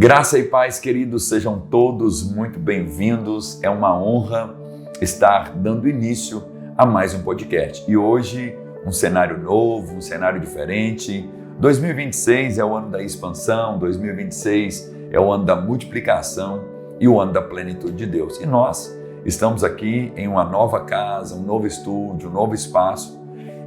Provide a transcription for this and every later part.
Graça e paz, queridos, sejam todos muito bem-vindos. É uma honra estar dando início a mais um podcast. E hoje, um cenário novo, um cenário diferente. 2026 é o ano da expansão, 2026 é o ano da multiplicação e o ano da plenitude de Deus. E nós estamos aqui em uma nova casa, um novo estúdio, um novo espaço.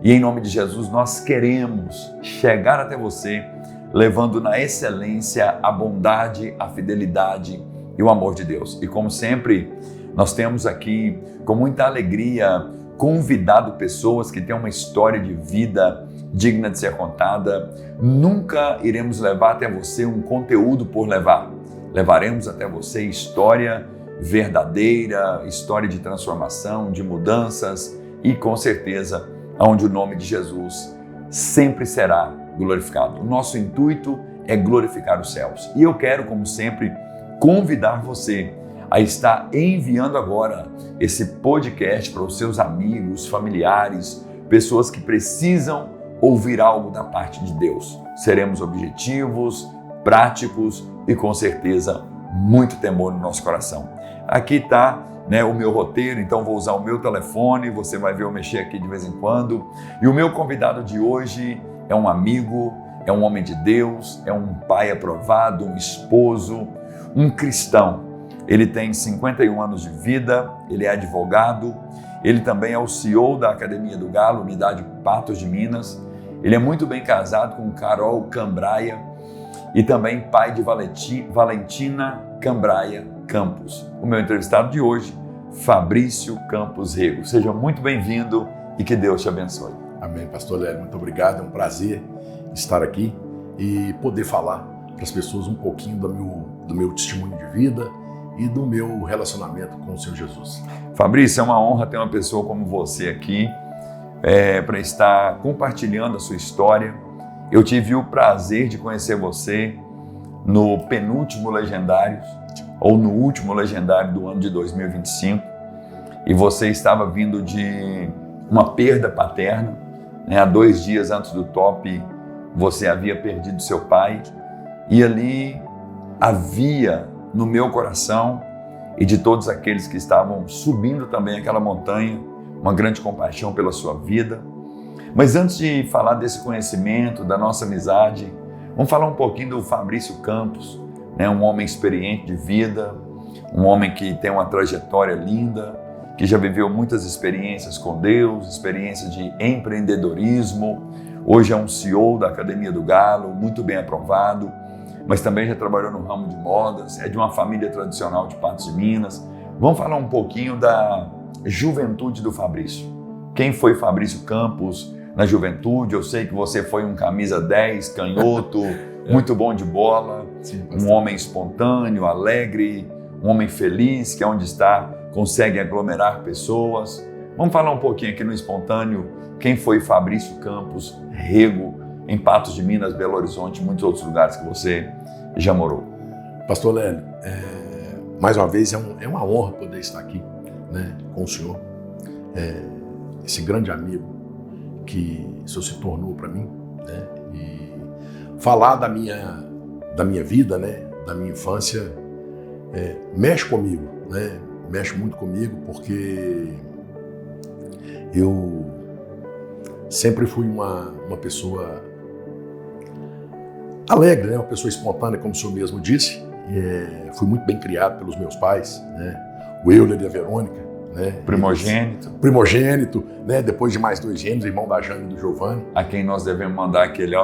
E em nome de Jesus, nós queremos chegar até você levando na excelência a bondade, a fidelidade e o amor de Deus. E como sempre, nós temos aqui, com muita alegria, convidado pessoas que têm uma história de vida digna de ser contada. Nunca iremos levar até você um conteúdo por levar. Levaremos até você história verdadeira, história de transformação, de mudanças e, com certeza, onde o nome de Jesus sempre será glorificado. O nosso intuito é glorificar os céus. E eu quero, como sempre, convidar você a estar enviando agora esse podcast para os seus amigos, familiares, pessoas que precisam ouvir algo da parte de Deus. Seremos objetivos, práticos e, com certeza, muito temor no nosso coração. Aqui está o meu roteiro, então vou usar o meu telefone, você vai ver eu mexer aqui de vez em quando. E o meu convidado de hoje é um amigo, é um homem de Deus, é um pai aprovado, um esposo, um cristão. Ele tem 51 anos de vida, ele é advogado, ele também é o CEO da Academia do Galo, unidade Patos de Minas. Ele é muito bem casado com Carol Cambraia e também pai de Valentina Cambraia Campos. O meu entrevistado de hoje, Fabrício Campos Rego. Seja muito bem-vindo e que Deus te abençoe. Amém, pastor Lélio, muito obrigado, é um prazer estar aqui e poder falar para as pessoas um pouquinho do meu testemunho de vida e do meu relacionamento com o Senhor Jesus. Fabrício, é uma honra ter uma pessoa como você aqui para estar compartilhando a sua história. Eu tive o prazer de conhecer você no penúltimo Legendários, ou no último Legendário do ano de 2025, e você estava vindo de uma perda paterna. Há 2 dias antes do top, você havia perdido seu pai, e ali havia no meu coração e de todos aqueles que estavam subindo também aquela montanha, uma grande compaixão pela sua vida. Mas antes de falar desse conhecimento, da nossa amizade, vamos falar um pouquinho do Fabrício Campos, um homem experiente de vida, um homem que tem uma trajetória linda, que já viveu muitas experiências com Deus, experiências de empreendedorismo. Hoje é um CEO da Academia do Galo, muito bem aprovado, mas também já trabalhou no ramo de modas, é de uma família tradicional de Patos de Minas. Vamos falar um pouquinho da juventude do Fabrício. Quem foi Fabrício Campos na juventude? Eu sei que você foi um camisa 10, canhoto, muito bom de bola, um homem espontâneo, alegre, um homem feliz, que é onde está, consegue aglomerar pessoas. Vamos falar um pouquinho aqui no espontâneo, quem foi Fabrício Campos Rego, em Patos de Minas, Belo Horizonte e muitos outros lugares que você já morou. Pastor Lélio, mais uma vez é uma honra poder estar aqui com o senhor, esse grande amigo que o senhor se tornou para mim, e falar da minha vida, da minha infância, mexe comigo, mexe muito comigo, porque eu sempre fui uma pessoa alegre, uma pessoa espontânea, como o senhor mesmo disse. Fui muito bem criado pelos meus pais, o Euler e a Verônica. Primogênito, depois de mais 2 gêmeos, irmão da Jane e do Giovanni. A quem nós devemos mandar aquele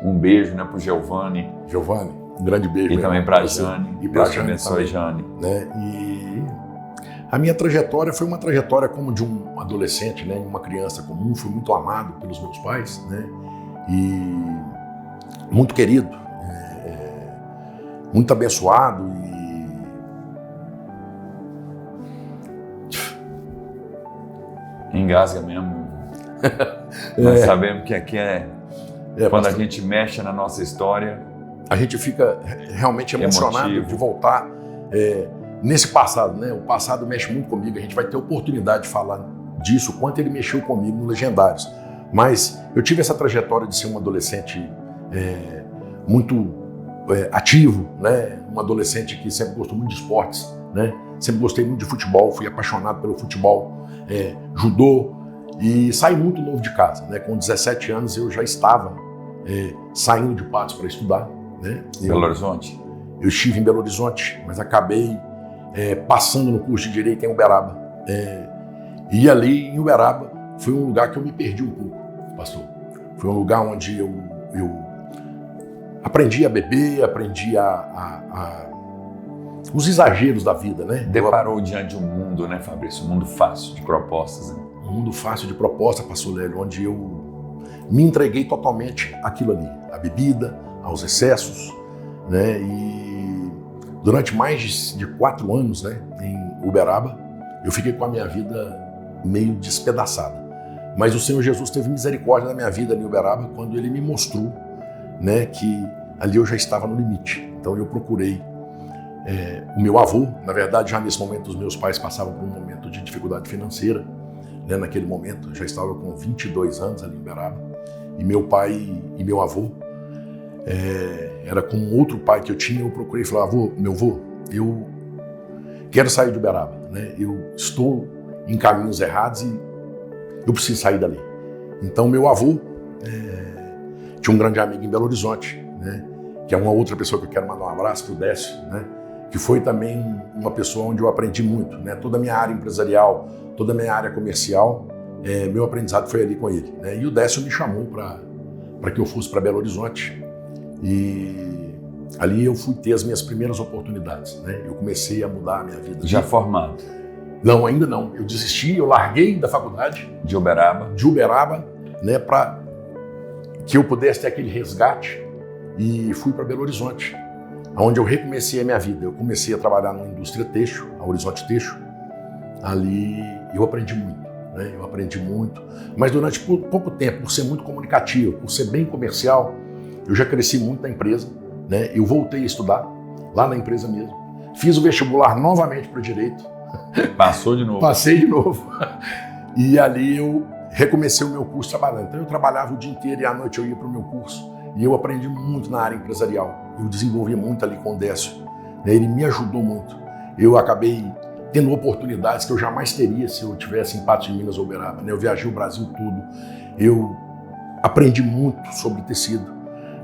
um beijo pro Giovanni. Giovanni, um grande beijo. E também para a Jane. E para a Jane também. Jane. E a minha trajetória foi uma trajetória como de um adolescente, uma criança comum. Fui muito amado pelos meus pais, e muito querido, muito abençoado e engasga mesmo. Nós sabemos que aqui quando a gente mexe na nossa história, a gente fica realmente emocionado de voltar nesse passado, O passado mexe muito comigo. A gente vai ter oportunidade de falar disso, o quanto ele mexeu comigo no Legendários. Mas eu tive essa trajetória de ser um adolescente muito ativo, né? Um adolescente que sempre gostou muito de esportes, né? Sempre gostei muito de futebol, fui apaixonado pelo futebol, judô, e saí muito novo de casa, né? Com 17 anos eu já estava saindo de Patos para estudar, né? Belo Horizonte? Eu estive em Belo Horizonte, mas acabei passando no curso de Direito em Uberaba. E ali em Uberaba foi um lugar que eu me perdi um pouco, pastor. Foi um lugar onde eu aprendi a beber, aprendi os exageros da vida, né? Deparou diante de um mundo, né, Fabrício? Um mundo fácil de propostas, né? Um mundo fácil de proposta, pastor Lélio, onde eu me entreguei totalmente àquilo ali, à bebida, aos excessos, né? E durante mais de 4 anos, né, em Uberaba, eu fiquei com a minha vida meio despedaçada. Mas o Senhor Jesus teve misericórdia na minha vida em Uberaba quando Ele me mostrou, né, que ali eu já estava no limite. Então eu procurei o meu avô. Na verdade, já nesse momento os meus pais passavam por um momento de dificuldade financeira, né? Naquele momento eu já estava com 22 anos ali em Uberaba, e meu pai e meu avô era com outro pai que eu tinha. Eu procurei e falei: meu avô, eu quero sair de Uberaba, né? Eu estou em caminhos errados e eu preciso sair dali. Então meu avô tinha um grande amigo em Belo Horizonte, né? Que é uma outra pessoa que eu quero mandar um abraço para o Décio, né? Que foi também uma pessoa onde eu aprendi muito, né? Toda a minha área empresarial, toda a minha área comercial, meu aprendizado foi ali com ele, né? E o Décio me chamou para que eu fosse para Belo Horizonte, e ali eu fui ter as minhas primeiras oportunidades, né? Eu comecei a mudar a minha vida. Já formado? Não, ainda não. Eu desisti, eu larguei da faculdade. De Uberaba? De Uberaba, né? Para que eu pudesse ter aquele resgate, e fui para Belo Horizonte, onde eu recomecei a minha vida. Eu comecei a trabalhar numa indústria têxtil, a Horizonte Têxtil. Ali eu aprendi muito, né? Eu aprendi muito, mas durante pouco tempo, por ser muito comunicativo, por ser bem comercial, eu já cresci muito na empresa, né? Eu voltei a estudar lá na empresa mesmo. Fiz o vestibular novamente para o Direito. Passou de novo? Passei de novo. E ali eu recomecei o meu curso trabalhando. Então eu trabalhava o dia inteiro e à noite eu ia para o meu curso. E eu aprendi muito na área empresarial. Eu desenvolvi muito ali com o Décio, né? Ele me ajudou muito. Eu acabei tendo oportunidades que eu jamais teria se eu tivesse em Patos de Minas ou Uberaba, né? Eu viajei o Brasil todo. Eu aprendi muito sobre tecido,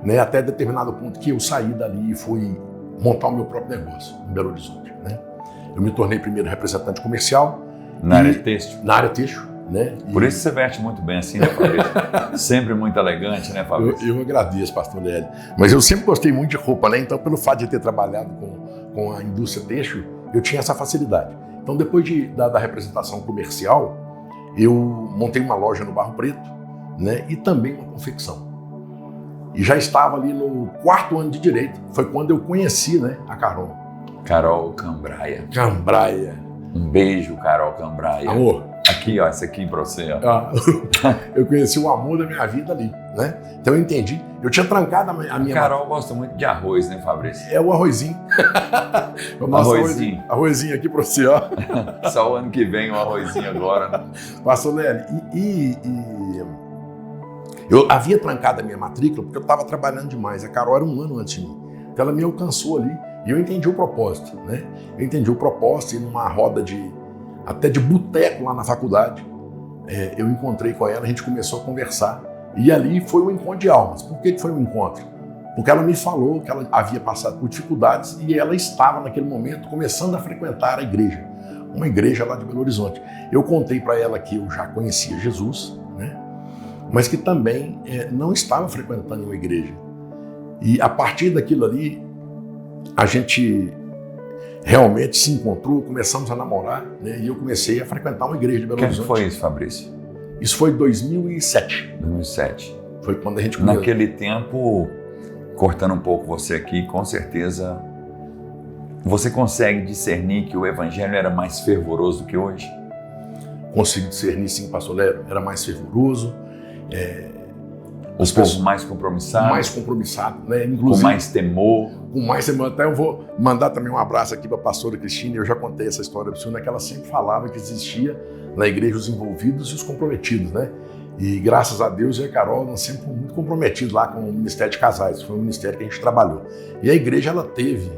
né? Até determinado ponto que eu saí dali e fui montar o meu próprio negócio em Belo Horizonte, né? Eu me tornei primeiro representante comercial. Na área têxtil? Na área têxtil. Né? Por isso você veste muito bem assim, né, Fabrício? Sempre muito elegante, né, Fabrício? Eu agradeço, pastor Lélio. Mas eu sempre gostei muito de roupa, né? Então, pelo fato de ter trabalhado com a indústria têxtil, eu tinha essa facilidade. Então, depois da representação comercial, eu montei uma loja no Barro Preto, né? E também uma confecção. E já estava ali no 4º ano de Direito. Foi quando eu conheci, né, a Carol. Carol Cambraia. Cambraia. Um beijo, Carol Cambraia. Amor. Aqui, ó, esse aqui pra você, ó. Eu conheci o amor da minha vida ali, né? Então eu entendi. Eu tinha trancado a minha... Carol gosta muito de arroz, né, Fabrício? É o arrozinho. Arrozinho. Arrozinho aqui pra você, ó. Só o ano que vem o arrozinho agora, né? Pastor Lélio, eu havia trancado a minha matrícula porque eu estava trabalhando demais. A Carol era 1 ano antes de mim. Então ela me alcançou ali e eu entendi o propósito, né? Eu entendi o propósito, e numa roda até de boteco lá na faculdade, eu encontrei com ela, a gente começou a conversar, e ali foi um encontro de almas. Por que foi um encontro? Porque ela me falou que ela havia passado por dificuldades e ela estava naquele momento começando a frequentar a igreja, uma igreja lá de Belo Horizonte. Eu contei para ela que eu já conhecia Jesus, né? Mas que também não estava frequentando uma igreja. E a partir daquilo ali, a gente realmente se encontrou, começamos a namorar, né? E eu comecei a frequentar uma igreja de Belo Horizonte. Quando foi isso, Fabrício? Isso foi em 2007. 2007. Foi quando a gente começou. Naquele tempo, cortando um pouco você aqui, com certeza você consegue discernir que o evangelho era mais fervoroso do que hoje? Consigo discernir, sim, pastor Lélio. Era mais fervoroso. Os povos mais compromissados? Mais compromissado, né? Inclusive, com mais temor? Com mais temor. Até eu vou mandar também um abraço aqui para a pastora Cristina. Eu já contei essa história para você, né? Que ela sempre falava que existia na igreja os envolvidos e os comprometidos, né? E graças a Deus, eu e a Carol, nós sempre fomos muito comprometidos lá com o Ministério de Casais, foi um ministério que a gente trabalhou. E a igreja, ela teve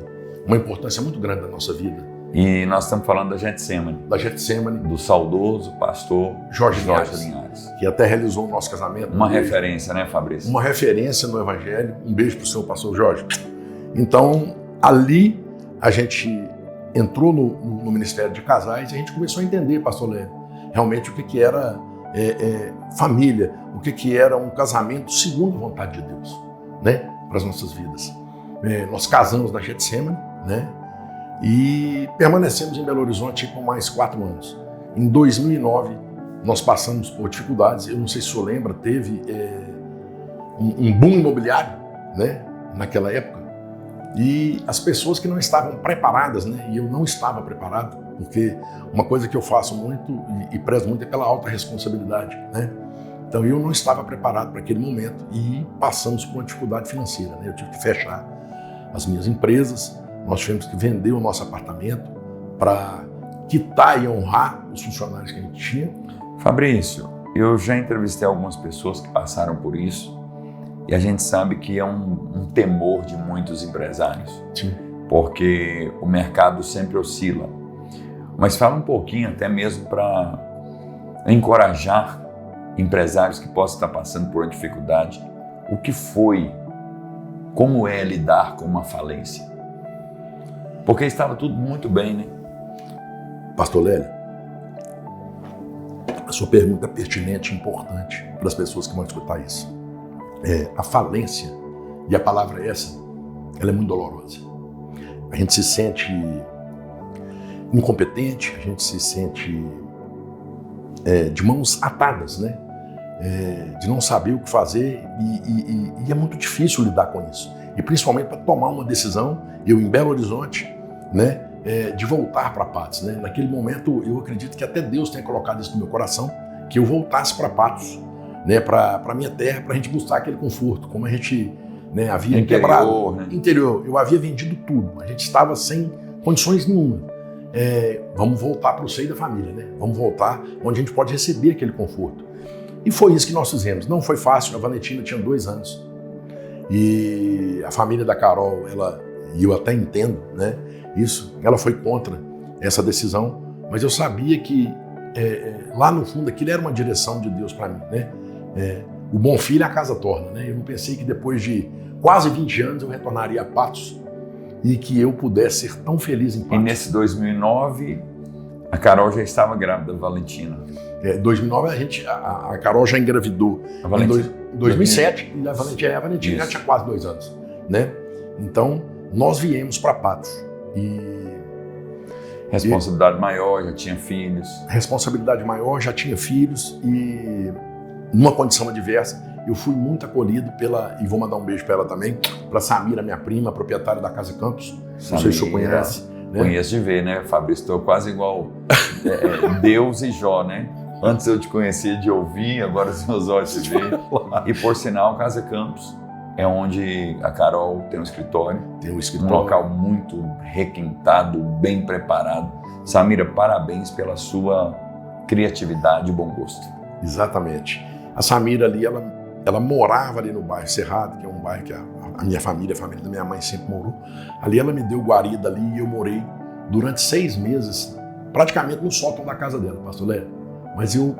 uma importância muito grande na nossa vida. E nós estamos falando da Getsemane. Da Getsemane. Do saudoso pastor Jorge Linhares. Que até realizou o nosso casamento. Uma referência, né, Fabrício? Uma referência no Evangelho. Um beijo para o seu pastor Jorge. Então, ali a gente entrou no Ministério de Casais e a gente começou a entender, pastor Lélio, realmente o que era família, o que era um casamento segundo a vontade de Deus, né, para as nossas vidas. Nós casamos na Getsemane, né, e permanecemos em Belo Horizonte por mais 4 anos. Em 2009, nós passamos por dificuldades. Eu não sei se o senhor lembra, teve um boom imobiliário, né, naquela época. E as pessoas que não estavam preparadas, né, e eu não estava preparado, porque uma coisa que eu faço muito e prezo muito é pela alta responsabilidade, né? Então eu não estava preparado para aquele momento e passamos por uma dificuldade financeira, né? Eu tive que fechar as minhas empresas, nós tivemos que vender o nosso apartamento para quitar e honrar os funcionários que a gente tinha. Fabrício, eu já entrevistei algumas pessoas que passaram por isso e a gente sabe que é um temor de muitos empresários. Sim. Porque o mercado sempre oscila. Mas fala um pouquinho até mesmo para encorajar empresários que possam estar passando por uma dificuldade. O que foi, como é lidar com uma falência? Porque estava tudo muito bem, né? Pastor Lélio, a sua pergunta é pertinente e importante para as pessoas que vão escutar isso. A falência, e a palavra é essa, ela é muito dolorosa. A gente se sente incompetente, a gente se sente de mãos atadas, né? De não saber o que fazer e é muito difícil lidar com isso. E principalmente para tomar uma decisão, eu em Belo Horizonte, né, de voltar para Patos, né? Naquele momento eu acredito que até Deus tenha colocado isso no meu coração, que eu voltasse para Patos, né, para a minha terra, para a gente buscar aquele conforto, como a gente, né, havia quebrado. Né? Interior, eu havia vendido tudo, a gente estava sem condições nenhuma. Vamos voltar para o seio da família, né? Vamos voltar onde a gente pode receber aquele conforto. E foi isso que nós fizemos. Não foi fácil, a Valentina tinha 2 anos. E a família da Carol, e eu até entendo, né, isso, ela foi contra essa decisão, mas eu sabia que lá no fundo aquilo era uma direção de Deus para mim, né? O bom filho a casa torna, né? Eu não pensei que depois de quase 20 anos eu retornaria a Patos e que eu pudesse ser tão feliz em Patos. E nesse 2009, a Carol já estava grávida da Valentina. Em 2009 a Carol já engravidou. Em 2007 e a Valentina já tinha quase 2 anos, né? Então nós viemos para Patos Responsabilidade maior, já tinha filhos. Responsabilidade maior, já tinha filhos e numa condição adversa eu fui muito acolhido e vou mandar um beijo para ela também, para Samira, minha prima, proprietária da Casa Campos. Samira, não sei se o senhor conhece. Né? Conheço de ver, né, Fabrício? Estou quase igual Deus e Jó, né? Antes eu te conhecia de ouvir, agora os meus olhos te veem. E por sinal, Casa Campos é onde a Carol tem um escritório. Tem um escritório. Um local muito requintado, bem preparado. Samira, parabéns pela sua criatividade e bom gosto. Exatamente. A Samira ali, ela morava ali no bairro Cerrado, que é um bairro que a minha família, a família da minha mãe sempre morou. Ali ela me deu guarida ali e eu morei durante 6 meses, praticamente no sótão da casa dela, pastor Léo. Mas eu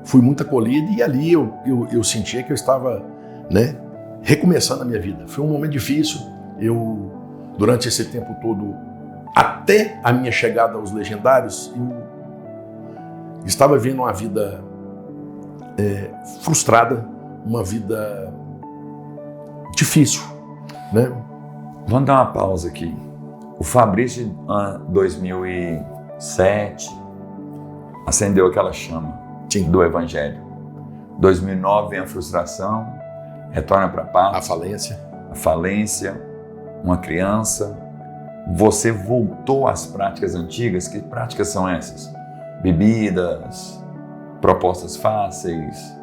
fui muito acolhido e ali eu sentia que eu estava, né, recomeçando a minha vida. Foi um momento difícil. Eu, durante esse tempo todo, até a minha chegada aos Legendários, eu estava vivendo uma vida frustrada, uma vida difícil, né? Vamos dar uma pausa aqui. O Fabrício, em 2007, acendeu aquela chama do Evangelho. 2009 vem a frustração, retorna para a paz. A falência, uma criança. Você voltou às práticas antigas. Que práticas são essas? Bebidas, propostas fáceis,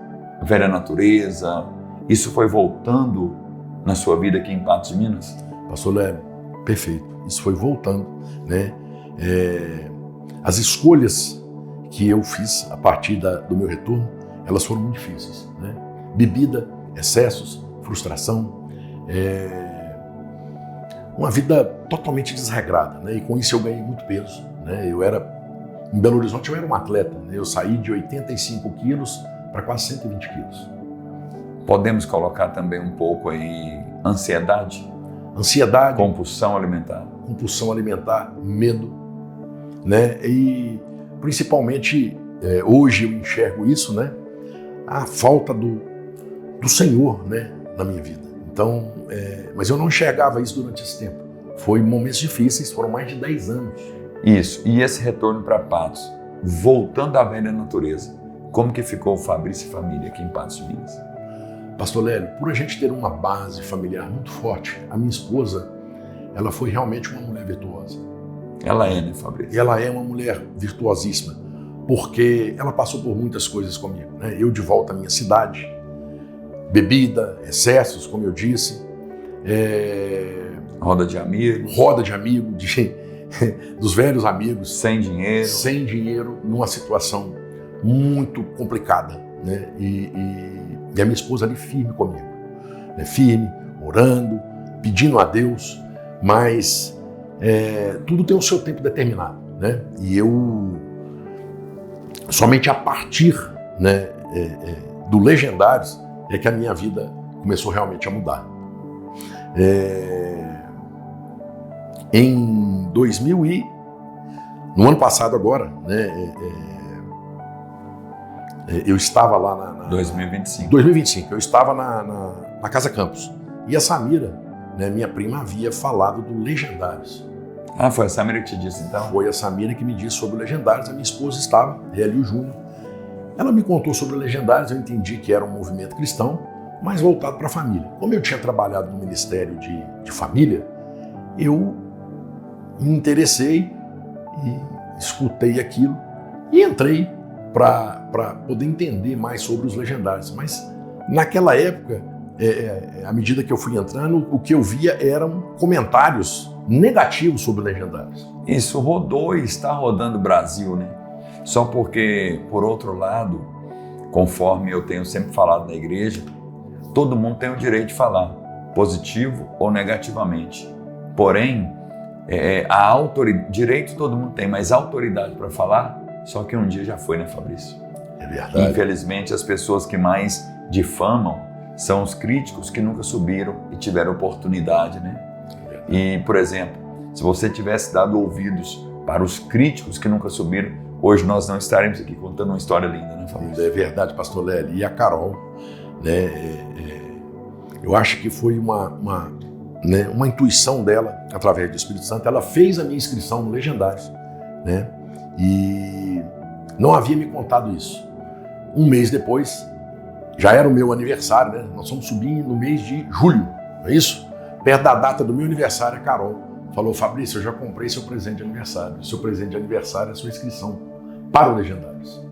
velha natureza. Isso foi voltando na sua vida aqui em Patos de Minas? Pastor Léo, perfeito. Isso foi voltando, né? As escolhas que eu fiz a partir do meu retorno, elas foram muito difíceis, né? Bebida, excessos, frustração, uma vida totalmente desregrada, né? E com isso eu ganhei muito peso, né? Em Belo Horizonte eu era um atleta, né? Eu saí de 85 quilos para quase 120 quilos. Podemos colocar também um pouco aí ansiedade? Ansiedade. Compulsão alimentar. Compulsão alimentar, medo, né? E principalmente, hoje eu enxergo isso, né? A falta do Senhor, né? Na minha vida. Então, mas eu não enxergava isso durante esse tempo. Foi momentos difíceis, foram mais de 10 anos. Isso, e esse retorno para Patos, voltando à velha natureza, como que ficou o Fabrício e família aqui em Patos de Minas? Pastor Lélio, por a gente ter uma base familiar muito forte, a minha esposa, ela foi realmente uma mulher virtuosa. Ela é, né, Fabrício? Ela é uma mulher virtuosíssima, porque ela passou por muitas coisas comigo, né? Eu de volta à minha cidade, bebida, excessos, como eu disse, roda de amigos, dos velhos amigos, sem dinheiro, numa situação muito complicada, né? E a minha esposa ali firme comigo, né? Firme, orando, pedindo a Deus, mas tudo tem o seu tempo determinado, né? E eu somente a partir, né, do Legendários é que a minha vida começou realmente a mudar. No ano passado agora, né, eu estava lá na 2025, eu estava na Casa Campos. E a Samira, né, minha prima, havia falado do Legendários. Ah, foi a Samira que te disse então? Foi a Samira que me disse sobre o Legendários. A minha esposa estava, ela e o Júnior. Ela me contou sobre o Legendários, eu entendi que era um movimento cristão, mas voltado para a família. Como eu tinha trabalhado no Ministério de Família, eu me interessei e escutei aquilo e entrei para poder entender mais sobre os Legendários. Mas naquela época, à medida que eu fui entrando, o que eu via eram comentários negativos sobre Legendários. Isso rodou e está rodando o Brasil, né? Só porque, por outro lado, conforme eu tenho sempre falado na igreja, todo mundo tem o direito de falar, positivo ou negativamente. Porém, direito todo mundo tem, mas autoridade para falar, só que um dia já foi, né, Fabrício? É verdade. Infelizmente, as pessoas que mais difamam são os críticos que nunca subiram e tiveram oportunidade, né? E, por exemplo, se você tivesse dado ouvidos para os críticos que nunca subiram, hoje nós não estaremos aqui contando uma história linda, né, Fabrício? É verdade, pastor Lélio. E a Carol, né, eu acho que foi uma intuição dela, através do Espírito Santo. Ela fez a minha inscrição no Legendários, né? E não havia me contado isso. Um mês depois, já era o meu aniversário, né? Nós fomos subir no mês de julho, não é isso? Perto da data do meu aniversário, a Carol falou: Fabrício, eu já comprei seu presente de aniversário. Seu presente de aniversário é a sua inscrição para o Legendários.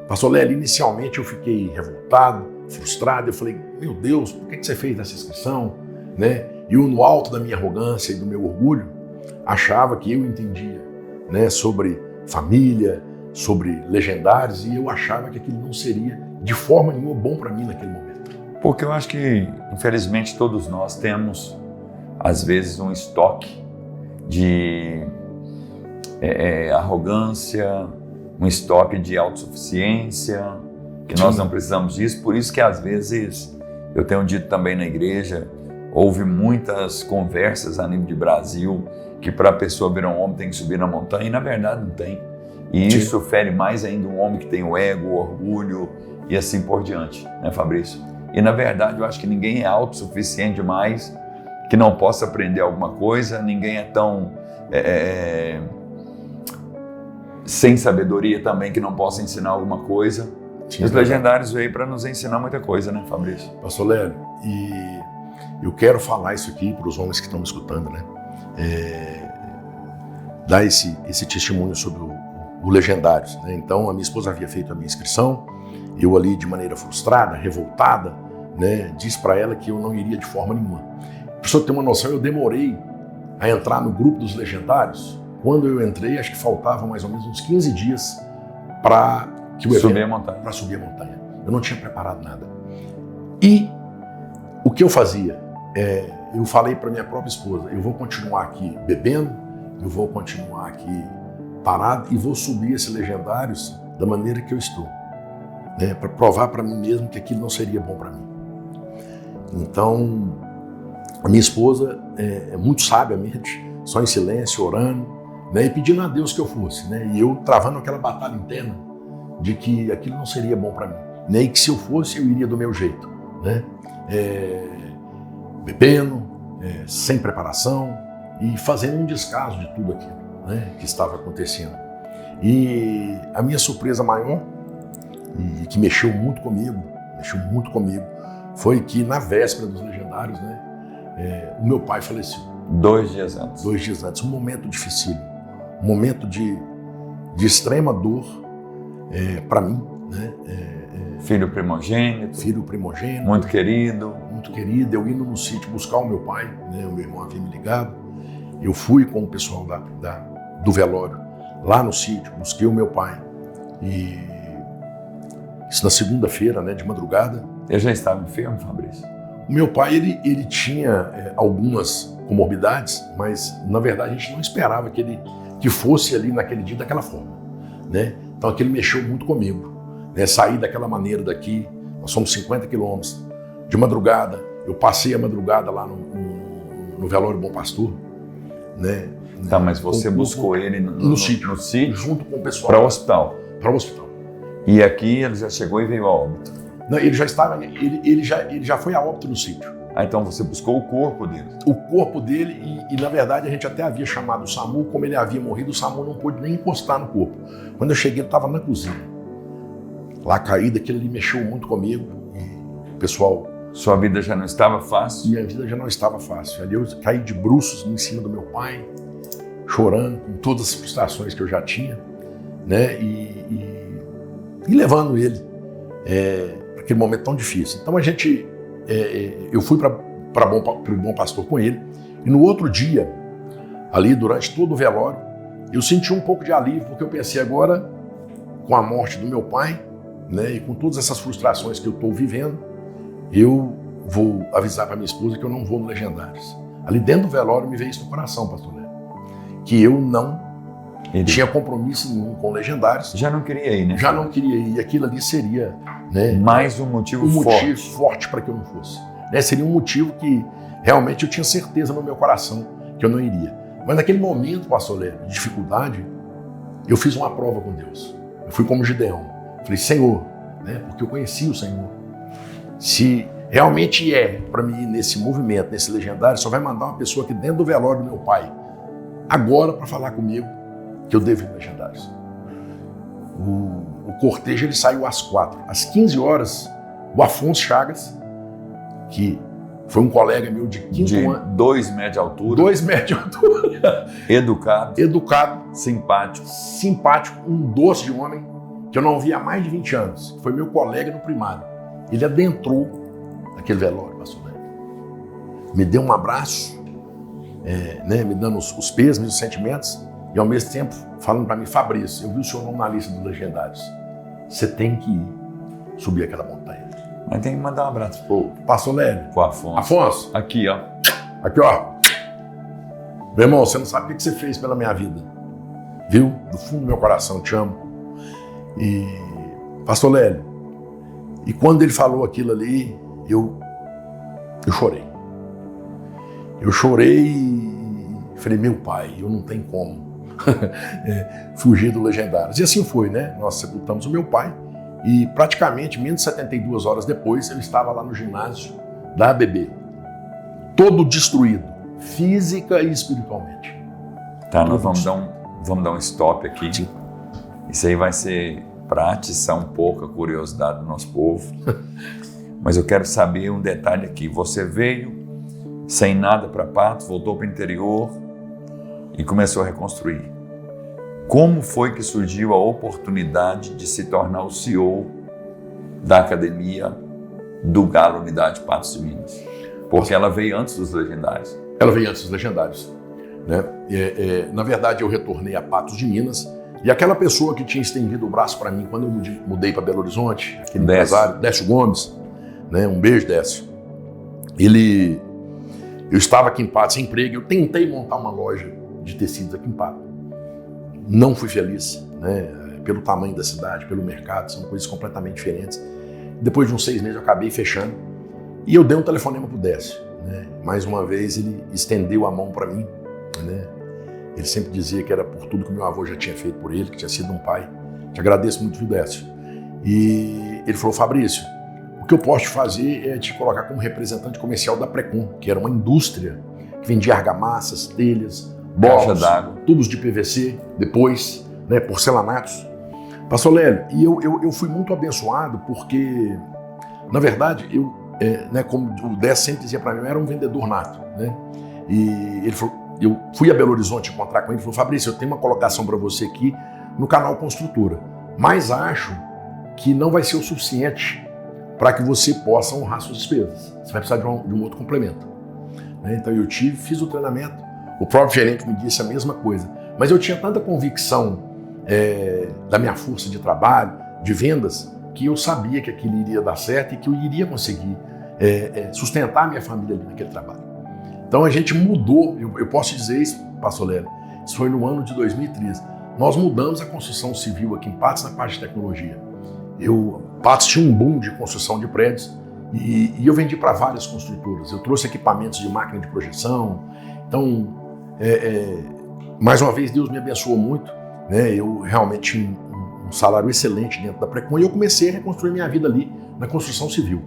Pastor Lélio, inicialmente eu fiquei revoltado, frustrado. Eu falei: meu Deus, por que você fez essa inscrição? Né? E eu, no alto da minha arrogância e do meu orgulho, achava que eu entendia, né, sobre família, sobre Legendários, e eu achava que aquilo não seria de forma nenhuma bom para mim naquele momento. Porque eu acho que, infelizmente, todos nós temos, às vezes, um estoque de arrogância, um estoque de autossuficiência, que nós não precisamos disso. Por isso que, às vezes, eu tenho dito também na igreja, houve muitas conversas a nível de Brasil, que para a pessoa virar um homem tem que subir na montanha, e na verdade não tem. E isso fere mais ainda um homem que tem o ego, o orgulho e assim por diante, né, Fabrício? E na verdade eu acho que ninguém é autossuficiente demais que não possa aprender alguma coisa, ninguém é tão sem sabedoria também que não possa ensinar alguma coisa. Sim, os Legendários veio para nos ensinar muita coisa, né, Fabrício? Pastor Lélio, e eu quero falar isso aqui para os homens que estão me escutando, né? Dar esse testemunho sobre o Legendários, né? Então, a minha esposa havia feito a minha inscrição, eu ali de maneira frustrada, revoltada, né, disse para ela que eu não iria de forma nenhuma. Para você ter uma noção, eu demorei a entrar no grupo dos Legendários. Quando eu entrei, acho que faltavam mais ou menos uns 15 dias para subir a montanha. Para subir a montanha. Eu não tinha preparado nada. E o que eu fazia? Eu falei para minha própria esposa, eu vou continuar aqui bebendo, eu vou continuar aqui parado e vou subir esses legendários da maneira que eu estou, né, para provar para mim mesmo que aquilo não seria bom para mim. Então, a minha esposa, muito sabiamente, só em silêncio, orando, né, e pedindo a Deus que eu fosse, né, e eu travando aquela batalha interna de que aquilo não seria bom para mim, nem que se eu fosse eu iria do meu jeito, né, bebendo, sem preparação e fazendo um descaso de tudo aquilo, né, que estava acontecendo. E a minha surpresa maior, e que mexeu muito comigo, foi que na véspera dos legendários, né, o meu pai faleceu. 2 dias antes. 2 dias antes, um momento difícil, um momento de extrema dor para mim, né? Filho primogênito. Muito querido. Muito querido. Eu indo no sítio buscar o meu pai, né? O meu irmão havia me ligado. Eu fui com o pessoal do velório lá no sítio, busquei o meu pai. E isso na segunda-feira, né, de madrugada. Ele já estava enfermo, Fabrício? O meu pai, ele tinha algumas comorbidades, mas na verdade a gente não esperava que fosse ali naquele dia daquela forma, né? Então aquilo mexeu muito comigo, né? Sair daquela maneira daqui, nós somos 50 quilômetros, de madrugada, eu passei a madrugada lá no velório Bom Pastor, né? Tá, mas você buscou ele no sítio, junto com o pessoal. Para o hospital? Para o hospital. E aqui ele já chegou e veio a óbito? Não, ele já estava, ele já foi a óbito no sítio. Ah, então você buscou o corpo dele? O corpo dele e na verdade a gente até havia chamado o SAMU, como ele havia morrido, o SAMU não pôde nem encostar no corpo. Quando eu cheguei ele estava na cozinha, lá caído, aquilo ali mexeu muito comigo. E o pessoal... Sua vida já não estava fácil? Minha vida já não estava fácil. Ali eu caí de bruços em cima do meu pai, chorando com todas as frustrações que eu já tinha, né? E levando ele para aquele momento tão difícil. Então eu fui para o Bom Pastor com ele, e no outro dia, ali durante todo o velório, eu senti um pouco de alívio, porque eu pensei agora, com a morte do meu pai, né, e com todas essas frustrações que eu estou vivendo, eu vou avisar para minha esposa que eu não vou no Legendários. Ali dentro do velório me veio isso no coração, pastor Léo, que eu não tinha compromisso nenhum com Legendários. Já não queria ir, né? Já não queria ir, e aquilo ali seria, né, mais um motivo forte para que eu não fosse. Né, seria um motivo que realmente eu tinha certeza no meu coração que eu não iria. Mas naquele momento, pastor Léo, de dificuldade, eu fiz uma prova com Deus. Eu fui como Gideão. Falei, Senhor, né, porque eu conheci o Senhor. Se realmente para mim ir nesse movimento, nesse Legendário, só vai mandar uma pessoa aqui dentro do velório do meu pai, agora para falar comigo que eu devo ir no Legendários. O cortejo ele saiu às 4. Às 15 horas, o Afonso Chagas, que foi um colega meu de quinto ano. 2 metros de altura. 2 metros de altura. Educado. Simpático. Um doce de homem que eu não via há mais de 20 anos. Foi meu colega no primário. Ele adentrou aquele velório, pastor Léo. Me deu um abraço, né, me dando os pêsames, os sentimentos, e ao mesmo tempo falando para mim, Fabrício, eu vi o seu nome na lista dos Legendários. Você tem que ir subir aquela montanha. Mas tem que mandar um abraço pro pastor Léo. Pro Afonso. Afonso. Aqui, ó. Meu irmão, você não sabe o que você fez pela minha vida. Viu? Do fundo do meu coração, te amo. E, pastor Léo, e quando ele falou aquilo ali, eu chorei. Eu chorei e falei, meu pai, eu não tenho como fugir do Legendários. E assim foi, né? Nós sepultamos o meu pai e praticamente menos de 72 horas depois eu estava lá no ginásio da ABB, todo destruído, física e espiritualmente. Tá, nós vamos dar um stop aqui. Sim. Isso aí vai ser para atiçar um pouco a curiosidade do nosso povo. Mas eu quero saber um detalhe aqui. Você veio sem nada para Patos, voltou para o interior e começou a reconstruir. Como foi que surgiu a oportunidade de se tornar o CEO da Academia do Galo Unidade Patos de Minas? Porque ela veio antes dos Legendários. Ela veio antes dos Legendários, né? Na verdade, eu retornei a Patos de Minas E aquela pessoa que tinha estendido o braço para mim quando eu mudei para Belo Horizonte, aquele empresário, Décio Gomes, né? Um beijo, Décio. Eu estava aqui em Patos sem emprego, eu tentei montar uma loja de tecidos aqui em Patos. Não fui feliz, né? Pelo tamanho da cidade, pelo mercado, são coisas completamente diferentes. Depois de uns 6 meses eu acabei fechando e eu dei um telefonema pro Décio, né? Mais uma vez ele estendeu a mão para mim, né? Ele sempre dizia que era por tudo que meu avô já tinha feito por ele, que tinha sido um pai. Te agradeço muito, viu, Décio? E ele falou: Fabrício, o que eu posso te fazer é te colocar como representante comercial da Precon, que era uma indústria que vendia argamassas, telhas, bolos, tubos de PVC, depois, né, porcelanatos. Pastor Lélio, e eu fui muito abençoado porque, na verdade, né, como o Décio sempre dizia para mim, eu era um vendedor nato, né? E ele falou, eu fui a Belo Horizonte encontrar com ele e falou: Fabrício, eu tenho uma colocação para você aqui no canal Construtora, mas acho que não vai ser o suficiente para que você possa honrar suas despesas. Você vai precisar de um outro complemento. Né? Então eu fiz o treinamento, o próprio gerente me disse a mesma coisa, mas eu tinha tanta convicção da minha força de trabalho, de vendas, que eu sabia que aquilo iria dar certo e que eu iria conseguir sustentar a minha família ali naquele trabalho. Então a gente mudou, eu posso dizer isso, Pastor Lélio, isso foi no ano de 2013. Nós mudamos a construção civil aqui em Patos na parte de tecnologia. Patos tinha um boom de construção de prédios e eu vendi para várias construtoras. Eu trouxe equipamentos de máquina de projeção. Então, mais uma vez, Deus me abençoou muito. Né? Eu realmente tinha um salário excelente dentro da Precon e eu comecei a reconstruir minha vida ali na construção civil.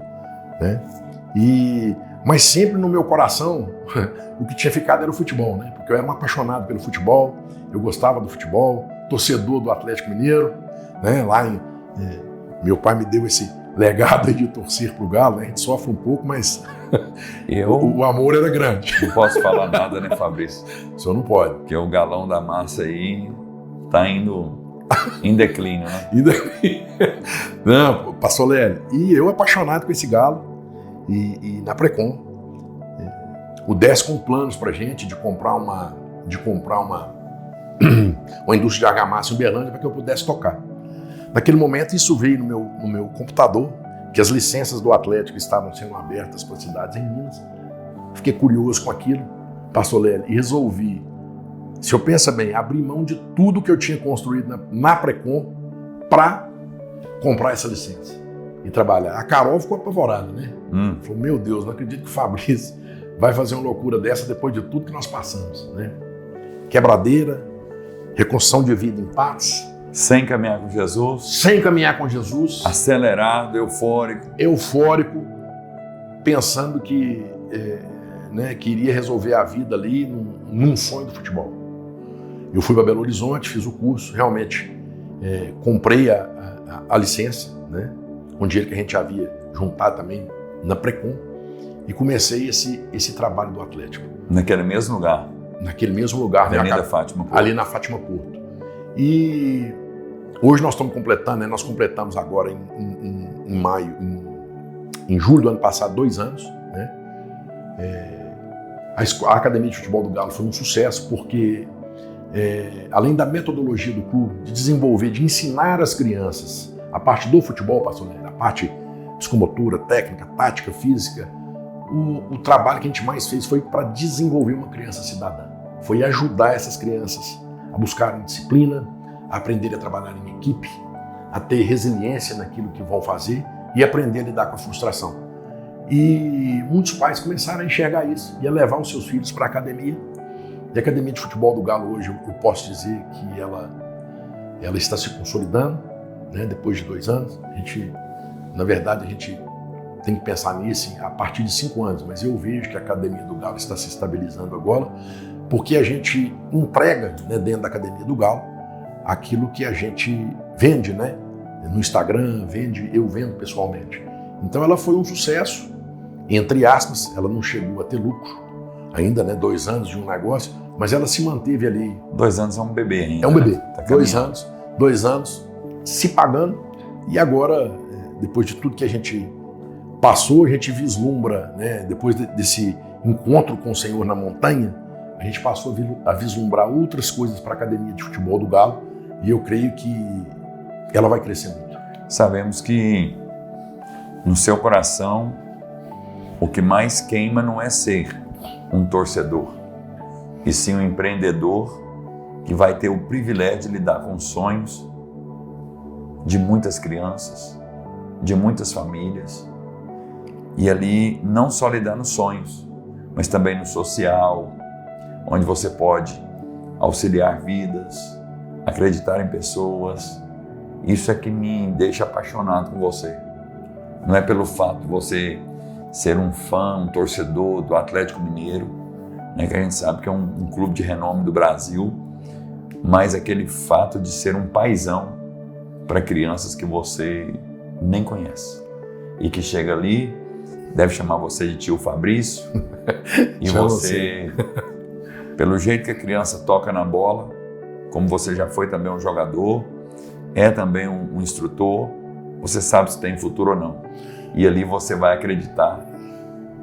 Né? Mas sempre no meu coração, o que tinha ficado era o futebol, né? Porque eu era um apaixonado pelo futebol, eu gostava do futebol, torcedor do Atlético Mineiro, né? Meu pai me deu esse legado aí de torcer pro Galo, né? A gente sofre um pouco, mas o amor era grande. Não posso falar nada, né, Fabrício? O senhor não pode. Porque o galão da massa aí tá indo em declínio, né? Não, Pastor Lélio, e eu apaixonado com esse Galo. E na Precon, o Décio com planos pra gente de comprar uma indústria de argamassa em Uberlândia para que eu pudesse tocar. Naquele momento isso veio no meu computador, que as licenças do Atlético estavam sendo abertas para cidades em Minas. Fiquei curioso com aquilo, Pastor Lélio, e resolvi, se eu pensa bem, abrir mão de tudo que eu tinha construído na Precon para comprar essa licença e trabalhar. A Carol ficou apavorada, né? Falou: meu Deus, não acredito que o Fabrício vai fazer uma loucura dessa depois de tudo que nós passamos, né? Quebradeira, reconstrução de vida em Patos. Sem caminhar com Jesus. Sem caminhar com Jesus. Acelerado, eufórico. Eufórico, pensando que iria resolver a vida ali num sonho do futebol. Eu fui para Belo Horizonte, fiz o curso, realmente comprei a licença, né? Um dinheiro que a gente havia juntado também na Precon, e comecei esse trabalho do Atlético. Naquele mesmo lugar? Naquele mesmo lugar. Avenida Fátima Porto. Ali na Fátima Porto. E hoje nós estamos completando, né? Nós completamos agora em maio, em julho do ano passado, 2 anos. Né? A Academia de Futebol do Galo foi um sucesso porque, além da metodologia do clube, de desenvolver, de ensinar as crianças a parte do futebol, Pastor Lélio, a parte psicomotora, técnica, tática, física, o trabalho que a gente mais fez foi para desenvolver uma criança cidadã. Foi ajudar essas crianças a buscarem disciplina, a aprenderem a trabalhar em equipe, a ter resiliência naquilo que vão fazer e aprender a lidar com a frustração. E muitos pais começaram a enxergar isso e a levar os seus filhos para a academia. E a Academia de Futebol do Galo hoje, eu posso dizer que ela está se consolidando, né, depois de 2 anos. Na verdade, a gente tem que pensar nisso a partir de 5 anos, mas eu vejo que a Academia do Galo está se estabilizando agora, porque a gente entrega, né, dentro da Academia do Galo aquilo que a gente vende, né, no Instagram, eu vendo pessoalmente. Então ela foi um sucesso, entre aspas, ela não chegou a ter lucro ainda, né, 2 anos de um negócio, mas ela se manteve ali. 2 anos é um bebê ainda. É um bebê, né? Tá 2 anos se pagando, e agora, depois de tudo que a gente passou, a gente vislumbra, né, depois desse encontro com o Senhor na montanha, a gente passou a vislumbrar outras coisas para a Academia de Futebol do Galo, e eu creio que ela vai crescer muito. Sabemos que no seu coração o que mais queima não é ser um torcedor, e sim um empreendedor que vai ter o privilégio de lidar com os sonhos de muitas crianças, de muitas famílias, e ali não só lidar nos sonhos, mas também no social, onde você pode auxiliar vidas, acreditar em pessoas. Isso é que me deixa apaixonado com você. Não é pelo fato de você ser um fã, um torcedor do Atlético Mineiro, né, que a gente sabe que é um clube de renome do Brasil, mas aquele fato de ser um paizão para crianças que você nem conhece e que chega ali, deve chamar você de tio Fabrício, e você, pelo jeito que a criança toca na bola, como você já foi também um jogador, é também um instrutor, você sabe se tem futuro ou não. E ali você vai acreditar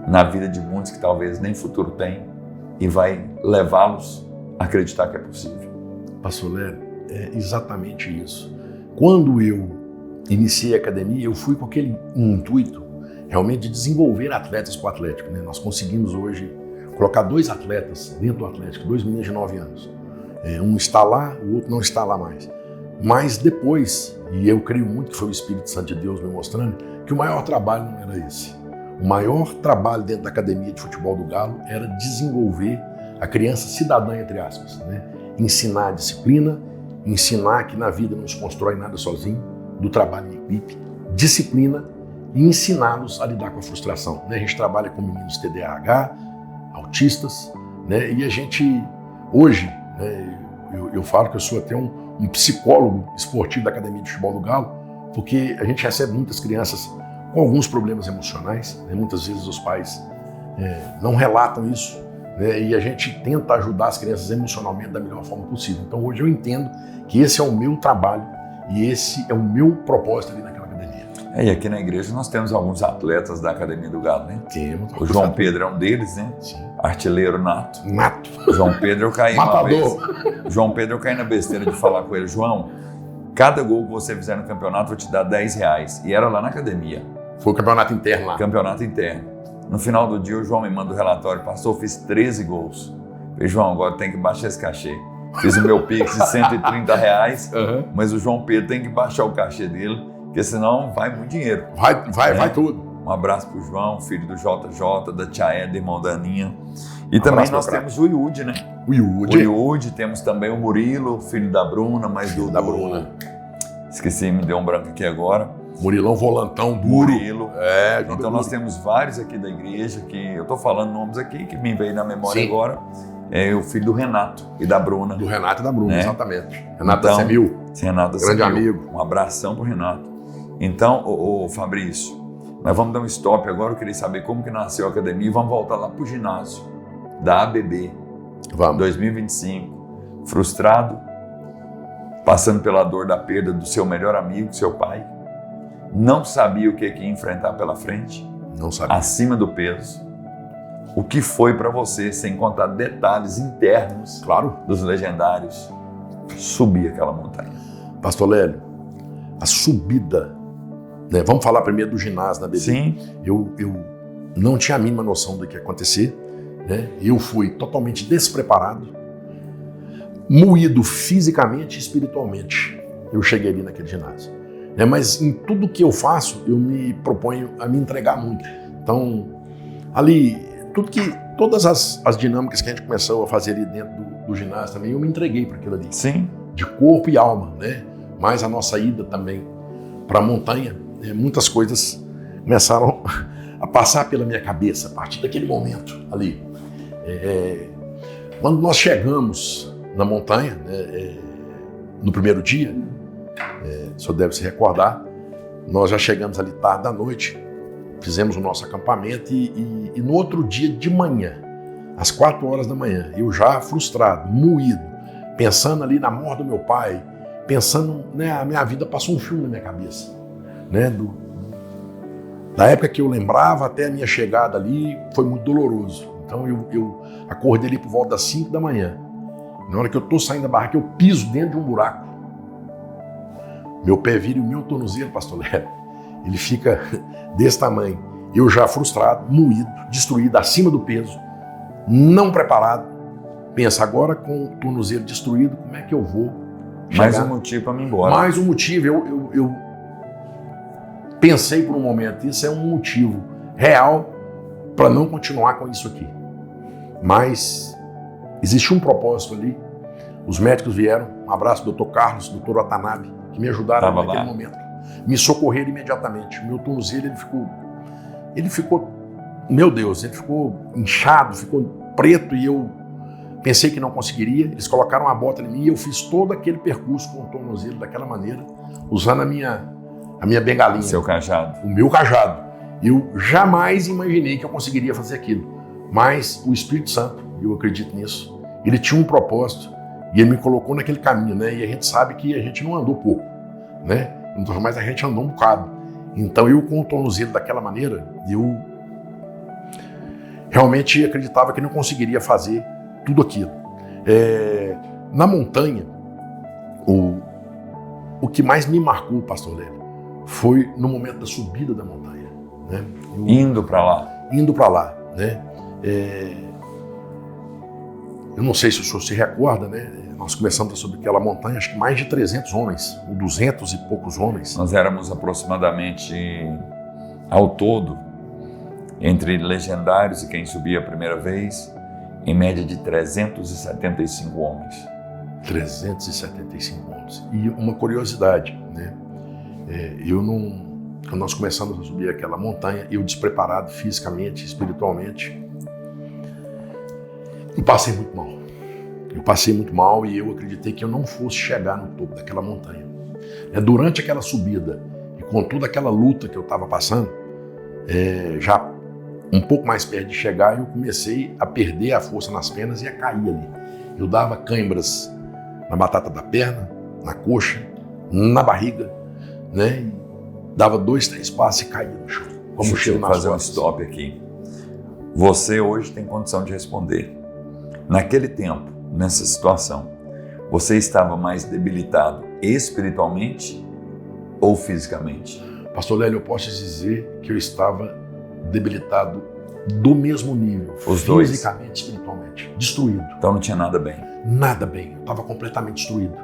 na vida de muitos que talvez nem futuro têm e vai levá-los a acreditar que é possível. Pastor Lélio, é exatamente isso. Quando eu iniciei a academia, eu fui com aquele intuito realmente de desenvolver atletas para o Atlético, né? Nós conseguimos hoje colocar 2 atletas dentro do Atlético, 2 meninos de 9 anos. Um está lá, o outro não está lá mais. Mas depois, e eu creio muito que foi o Espírito Santo de Deus me mostrando, que o maior trabalho não era esse. O maior trabalho dentro da academia de futebol do Galo era desenvolver a criança cidadã, entre aspas, né? Ensinar a disciplina, ensinar que na vida não se constrói nada sozinho, do trabalho em equipe, disciplina, e ensiná-los a lidar com a frustração, né? A gente trabalha com meninos TDAH, autistas, né? E a gente, hoje, né, eu falo que eu sou até um psicólogo esportivo da Academia de Futebol do Galo, porque a gente recebe muitas crianças com alguns problemas emocionais, né? Muitas vezes os pais não relatam isso, né? E a gente tenta ajudar as crianças emocionalmente da melhor forma possível. Então hoje eu entendo que esse é o meu trabalho e esse é o meu propósito ali naquela academia. E aqui na igreja nós temos alguns atletas da Academia do Galo, né? Temos. O João Pedro é um deles, né? Sim. Artilheiro nato. Nato. João Pedro, eu caí uma vez. João Pedro, eu caí na besteira de falar com ele: João, cada gol que você fizer no campeonato, eu vou te dar R$10. E era lá na academia. Foi o campeonato interno lá. Campeonato interno. No final do dia, o João me manda o relatório: pastor, fiz 13 gols. Falei: João, agora tem que baixar esse cachê. Fiz o meu Pix de R$130, mas o João Pedro tem que baixar o cachê dele, porque senão vai muito dinheiro. Vai tudo. Um abraço pro João, filho do JJ, da tia Eda, irmão da Aninha. E também nós temos o Iude, né? O Iude, temos também o Murilo, filho da Bruna, mas da Bruna. Esqueci, me deu um branco aqui agora. Murilão volantão duro. Murilo. Então nós temos vários aqui da igreja, que eu tô falando nomes aqui, que me veio na memória agora. É o filho do Renato e da Bruna. Do Renato e da Bruna, né? Exatamente. Renato da Semil. Renato da Grande Semil. amigo. Um abração pro Renato. Então, ô Fabrício, nós vamos dar um stop agora. Eu queria saber como que nasceu a academia e vamos voltar lá pro ginásio da ABB. Vamos. 2025. Frustrado, passando pela dor da perda do seu melhor amigo, seu pai. Não sabia o que ia enfrentar pela frente. Não sabia. Acima do peso. O que foi para você, sem contar detalhes internos, claro, dos legendários, subir aquela montanha? Pastor Lélio, a subida, né? Vamos falar primeiro do ginásio na BB. Sim. Eu não tinha a mínima noção do que ia acontecer, né? Eu fui totalmente despreparado, moído fisicamente e espiritualmente. Eu cheguei ali naquele ginásio. Mas em tudo que eu faço, eu me proponho a me entregar muito. Então, ali, todas as dinâmicas que a gente começou a fazer ali dentro do ginásio também, eu me entreguei para aquilo ali. Sim. De corpo e alma, né? Mas a nossa ida também para a montanha, muitas coisas começaram a passar pela minha cabeça a partir daquele momento ali. Quando nós chegamos na montanha, no primeiro dia, o senhor deve se recordar, nós já chegamos ali tarde da noite, fizemos o nosso acampamento e no outro dia de manhã, às 4 horas da manhã, eu já frustrado, moído, pensando ali na morte do meu pai, pensando, né, a minha vida passou um filme na minha cabeça, né, da época que eu lembrava até a minha chegada ali, foi muito doloroso. Então eu acordei ali por volta das 5 da manhã. Na hora que eu estou saindo da barraca, eu piso dentro de um buraco. meu pé vira e o meu tornozelo, pastor Lélio, ele fica desse tamanho. Eu já frustrado, moído, destruído, acima do peso, não preparado. Pensa, agora com o tornozelo destruído, como é que eu vou chegar? Mais um motivo para mim ir embora. Mais um motivo. Eu pensei por um momento, isso é um motivo real para não continuar com isso aqui. Mas existe um propósito ali. Os médicos vieram, um abraço do Dr. Carlos, do Dr. Watanabe, que me ajudaram naquele momento. Me socorreram imediatamente. Meu tornozelo, ele ficou, meu Deus, ele ficou inchado, ficou preto e eu pensei que não conseguiria. Eles colocaram uma bota em mim e eu fiz todo aquele percurso com o tornozelo daquela maneira, usando a minha bengalinha. Seu cajado. O meu cajado. Eu jamais imaginei que eu conseguiria fazer aquilo. Mas o Espírito Santo, eu acredito nisso, ele tinha um propósito e ele me colocou naquele caminho, né? E a gente sabe que a gente não andou pouco, né? Mas a gente andou um bocado. Então eu com o tornozelo daquela maneira, eu realmente acreditava que não conseguiria fazer tudo aquilo. Na montanha, o que mais me marcou, pastor Lélio, foi no momento da subida da montanha. Né? Indo para lá. Indo para lá. Né? Eu não sei se o senhor se recorda, né? Nós começamos a subir aquela montanha, acho que mais de 300 homens, ou 200 e poucos homens. Nós éramos aproximadamente, ao todo, entre legendários e quem subia a primeira vez, em média de 375 homens. 375 homens. E uma curiosidade, né? Quando nós começamos a subir aquela montanha, eu despreparado fisicamente, espiritualmente, e passei muito mal. Eu passei muito mal e eu acreditei que eu não fosse chegar no topo daquela montanha. Durante aquela subida e com toda aquela luta que eu estava passando, já um pouco mais perto de chegar, eu comecei a perder a força nas pernas e a cair ali. Eu dava câimbras na batata da perna, na coxa, na barriga, né? E dava 2, 3 passos e caía no chão. Como Deixa eu fazer um stop aqui. Você hoje tem condição de responder. Naquele tempo, nessa situação, você estava mais debilitado espiritualmente ou fisicamente? Pastor Lélio, eu posso dizer que eu estava debilitado do mesmo nível, os dois, fisicamente e espiritualmente, destruído. Então não tinha nada bem? Nada bem, eu estava completamente destruído.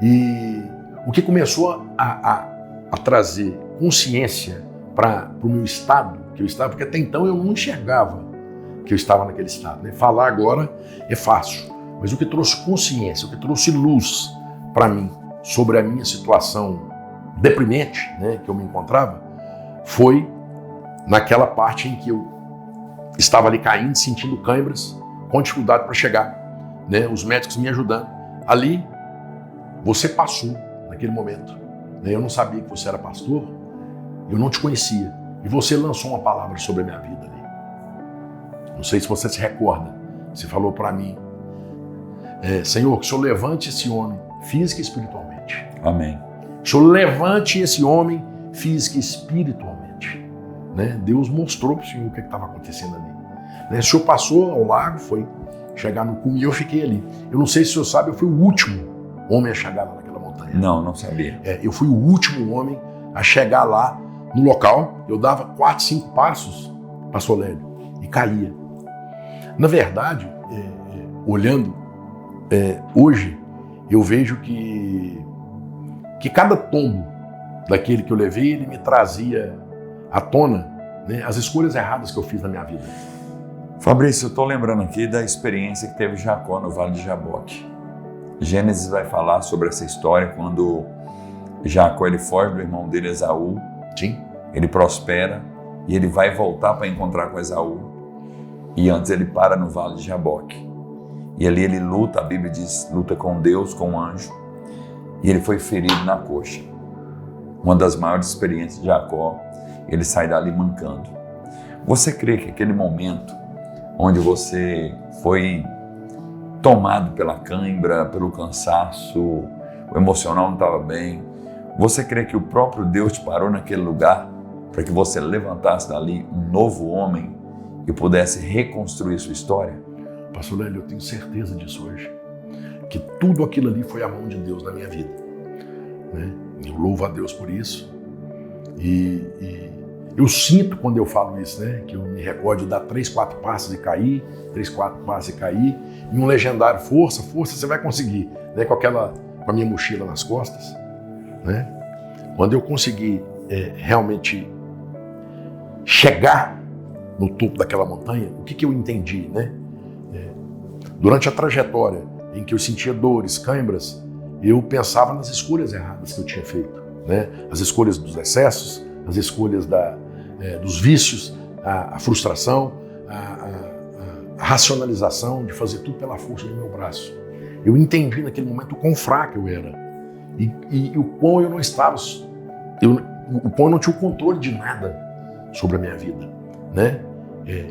E o que começou a trazer consciência para o meu estado que eu estava, porque até então eu não enxergava que eu estava naquele estado. Né? Falar agora é fácil, mas o que trouxe consciência, o que trouxe luz para mim sobre a minha situação deprimente, né, que eu me encontrava, foi naquela parte em que eu estava ali caindo, sentindo câimbras, com dificuldade para chegar, né, os médicos me ajudando. Ali, você passou naquele momento. Né, eu não sabia que você era pastor, eu não te conhecia, e você lançou uma palavra sobre a minha vida ali. Não sei se você se recorda, você falou para mim, Senhor, que o Senhor levante esse homem física e espiritualmente. Amém. Que o Senhor levante esse homem física e espiritualmente. Né? Deus mostrou para o Senhor o que estava acontecendo ali. Né? O Senhor passou ao lago, foi chegar no cume e eu fiquei ali. Eu não sei se o senhor sabe, eu fui o último homem a chegar lá naquela montanha. Não sabia. Eu fui o último homem a chegar lá no local. Eu dava 4, 5 passos, pastor Lélio, e caía. Na verdade, olhando hoje, eu vejo que cada tombo daquele que eu levei, ele me trazia à tona, né, as escolhas erradas que eu fiz na minha vida. Fabrício, eu estou lembrando aqui da experiência que teve Jacó no Vale de Jaboque. Gênesis vai falar sobre essa história quando Jacó ele foge do irmão dele, Esaú. Sim. Ele prospera e ele vai voltar para encontrar com Esaú. E antes ele para no Vale de Jaboque. E ali ele luta, a Bíblia diz, luta com Deus, com um anjo. E ele foi ferido na coxa. Uma das maiores experiências de Jacó, ele sai dali mancando. Você crê que aquele momento onde você foi tomado pela cãibra, pelo cansaço, o emocional não estava bem, você crê que o próprio Deus te parou naquele lugar para que você levantasse dali um novo homem e pudesse reconstruir sua história? Pastor Lélio, eu tenho certeza disso hoje, que tudo aquilo ali foi a mão de Deus na minha vida. Né? Eu louvo a Deus por isso. E eu sinto quando eu falo isso, né? Que eu me recordo de dar 3, 4 passos e cair, 3, 4 passos e cair. E um legendário, força, você vai conseguir. Né? Com a minha mochila nas costas. Né? Quando eu consegui realmente chegar no topo daquela montanha, o que eu entendi, né? Durante a trajetória em que eu sentia dores, câimbras, eu pensava nas escolhas erradas que eu tinha feito, né? As escolhas dos excessos, as escolhas dos vícios, a frustração, a racionalização de fazer tudo pela força do meu braço. Eu entendi naquele momento o quão fraco eu era e o quão eu não estava, o quão eu não tinha o controle de nada sobre a minha vida, né?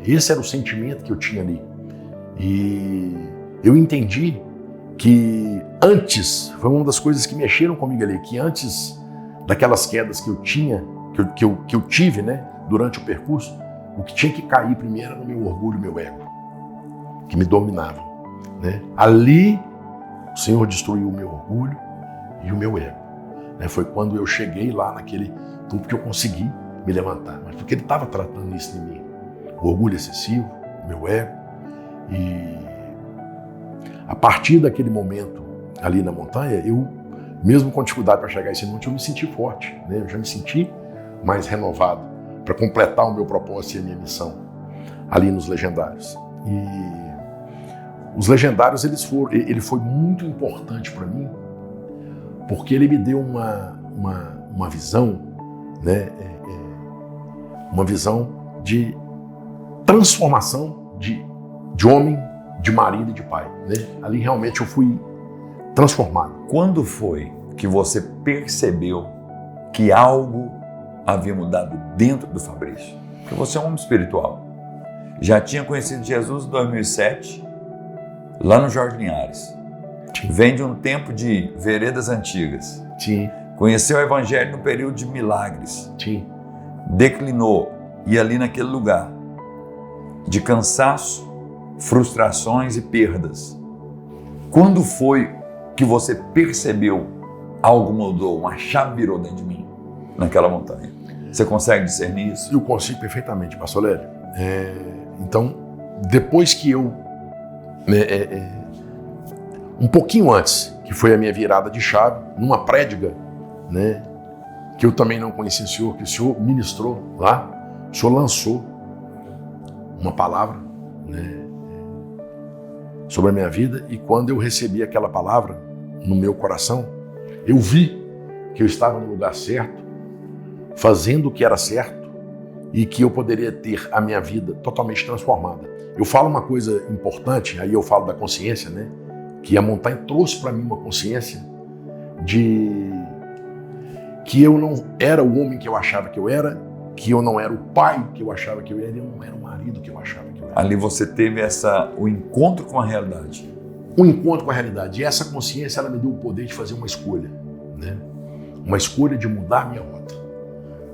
Esse era o sentimento que eu tinha ali. E eu entendi que antes, foi uma das coisas que mexeram comigo ali, que antes daquelas quedas que eu tinha, que eu tive, né, durante o percurso, o que tinha que cair primeiro era no meu orgulho, meu ego, que me dominavam, né? Ali, o Senhor destruiu o meu orgulho e o meu ego. Né? Foi quando eu cheguei lá naquele topo que eu consegui me levantar, mas porque Ele estava tratando isso em mim. O orgulho excessivo, o meu ego. E a partir daquele momento ali na montanha, eu, mesmo com dificuldade para chegar a esse monte, eu me senti forte, né? Eu já me senti mais renovado para completar o meu propósito e a minha missão ali nos Legendários. E os Legendários, ele foi muito importante para mim, porque ele me deu uma visão, né? Uma visão de transformação de homem, de marido e de pai, né? Ali realmente eu fui transformado. Quando foi que você percebeu que algo havia mudado dentro do Fabrício? Porque você é um homem espiritual. Já tinha conhecido Jesus em 2007, lá no Jorge Linhares. Vem de um tempo de veredas antigas. Sim. Conheceu o Evangelho no período de milagres. Sim. Declinou e ali naquele lugar de cansaço, frustrações e perdas. Quando foi que você percebeu algo mudou, uma chave virou dentro de mim, naquela montanha? Você consegue discernir isso? Eu consigo perfeitamente, pastor Lélio. Então, depois que eu, um pouquinho antes, que foi a minha virada de chave, numa prédica, né, que eu também não conhecia o Senhor, que o Senhor ministrou lá, o Senhor lançou uma palavra, né, sobre a minha vida, e quando eu recebi aquela palavra no meu coração, eu vi que eu estava no lugar certo, fazendo o que era certo e que eu poderia ter a minha vida totalmente transformada. Eu falo uma coisa importante, aí eu falo da consciência, né? Que a montanha trouxe para mim uma consciência de que eu não era o homem que eu achava que eu era, que eu não era o pai que eu achava que eu era, e eu não era o marido que eu achava que eu era. Ali você teve o encontro com a realidade. Um encontro com a realidade. E essa consciência, ela me deu o poder de fazer uma escolha, né? Uma escolha de mudar a minha rota.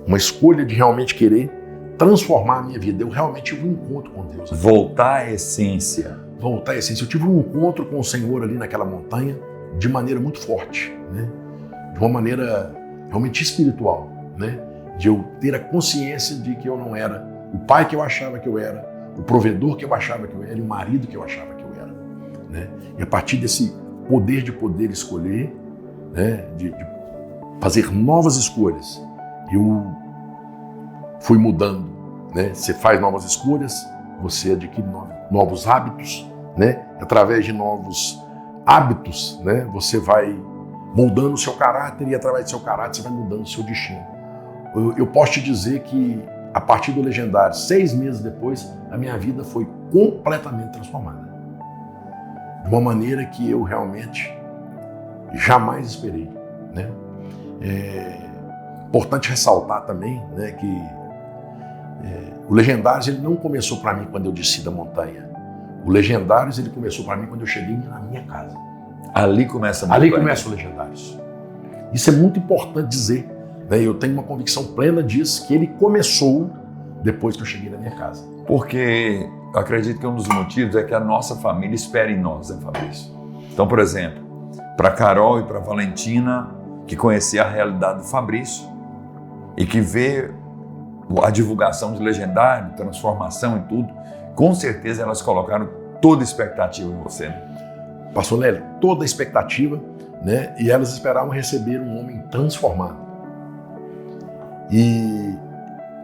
Uma escolha de realmente querer transformar a minha vida. Eu realmente tive um encontro com Deus. Voltar à essência. Voltar à essência. Eu tive um encontro com o Senhor ali naquela montanha de maneira muito forte, né? De uma maneira realmente espiritual, né? De eu ter a consciência de que eu não era o pai que eu achava que eu era, o provedor que eu achava que eu era e o marido que eu achava que eu era, né? E a partir desse poder de poder escolher, né? De fazer novas escolhas, eu fui mudando, né? Você faz novas escolhas, você adquire novos hábitos, né? Através de novos hábitos, né? Você vai moldando o seu caráter e através do seu caráter você vai mudando o seu destino. Eu posso te dizer que a partir do Legendário, 6 meses depois, a minha vida foi completamente transformada. De uma maneira que eu realmente jamais esperei, né? É importante ressaltar também, né, que o Legendários ele não começou para mim quando eu desci da montanha. O Legendários ele começou para mim quando eu cheguei na minha casa. Ali começa Ali começa o Legendários. Isso é muito importante dizer, né? Eu tenho uma convicção plena disso, que ele começou depois que eu cheguei na minha casa. Porque eu acredito que um dos motivos é que a nossa família espera em nós, né, Fabrício? Então, por exemplo, para Carol e para Valentina, que conhecia a realidade do Fabrício e que vê a divulgação de Legendário, transformação e tudo, com certeza elas colocaram toda a expectativa em você, né? Pastor Lélio, toda a expectativa, né? E elas esperavam receber um homem transformado. E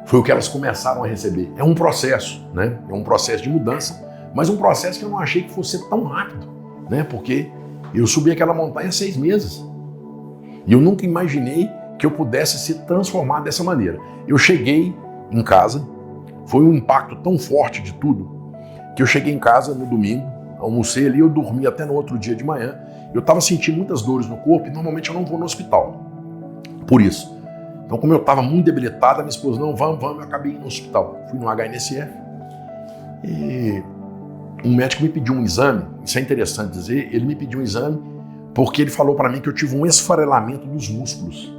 foi o que elas começaram a receber. É um processo, né? É um processo de mudança, mas um processo que eu não achei que fosse tão rápido, né? Porque eu subi aquela montanha 6 meses. E eu nunca imaginei que eu pudesse se transformar dessa maneira. Eu cheguei em casa, foi um impacto tão forte de tudo, que eu cheguei em casa no domingo, almocei ali, eu dormi até no outro dia de manhã, eu estava sentindo muitas dores no corpo e normalmente eu não vou no hospital. Por isso. Então, como eu estava muito debilitada, minha esposa, não, vamos, eu acabei indo no hospital. Fui no HNSF e um médico me pediu um exame, isso é interessante dizer, ele me pediu um exame porque ele falou para mim que eu tive um esfarelamento dos músculos,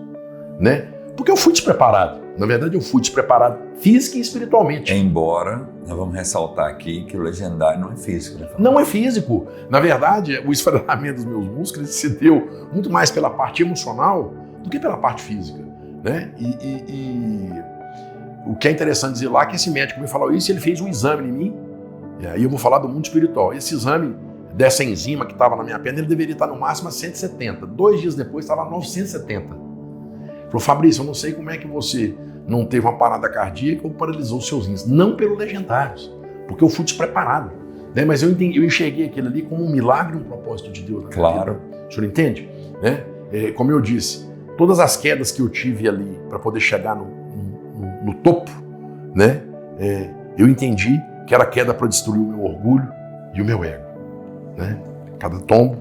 né? Porque eu fui despreparado. Na verdade, eu fui despreparado física e espiritualmente. Embora, nós vamos ressaltar aqui que o Legendário não é físico, né? Não é físico. Na verdade, o esfarelamento dos meus músculos se deu muito mais pela parte emocional do que pela parte física, né? E o que é interessante dizer lá é que esse médico me falou isso, ele fez um exame em mim, e aí eu vou falar do mundo espiritual. Esse exame dessa enzima que estava na minha perna, ele deveria estar no máximo a 170. 2 dias depois estava a 970. Falou, Fabrício, eu não sei como é que você não teve uma parada cardíaca ou paralisou os seus rins. Não pelo Legendários, porque eu fui despreparado, né? Mas eu enxerguei aquilo ali como um milagre, um propósito de Deus. Claro. O senhor entende? Né? Como eu disse, todas as quedas que eu tive ali para poder chegar no topo, né? Eu entendi que era queda para destruir o meu orgulho e o meu ego, né? Cada tombo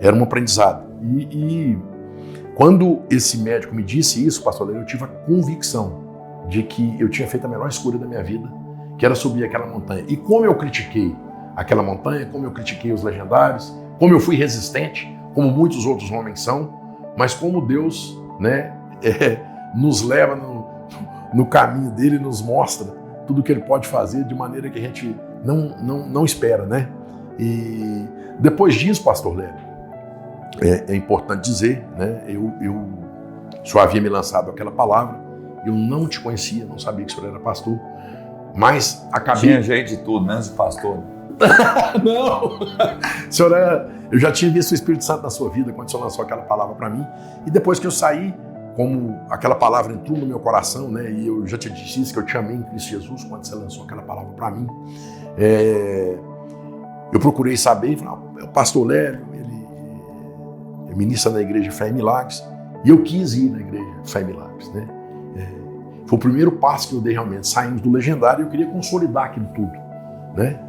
era um aprendizado. E quando esse médico me disse isso, pastor Lélio, eu tive a convicção de que eu tinha feito a melhor escolha da minha vida, que era subir aquela montanha. E como eu critiquei aquela montanha, como eu critiquei os Legendários, como eu fui resistente, como muitos outros homens são, mas como Deus, né, nos leva no caminho dele, nos mostra tudo que ele pode fazer de maneira que a gente não espera, né? E depois disso, pastor Lélio, é importante dizer, né? O senhor havia me lançado aquela palavra, eu não te conhecia, não sabia que o senhor era pastor, mas acabei... Tinha jeito de tudo, menos de pastor. Não! Senhora, eu já tinha visto o Espírito Santo na sua vida quando o senhor lançou aquela palavra para mim, e depois que eu saí, como aquela palavra entrou no meu coração, né? E eu já te disse que eu te amei em Cristo Jesus quando você lançou aquela palavra para mim, eu procurei saber, e falei, o pastor Lélio, ele ministra na igreja Fé e Milagres, e eu quis ir na igreja Fé e Milagres, né? Foi o primeiro passo que eu dei realmente, saímos do Legendário, e eu queria consolidar aquilo tudo, né?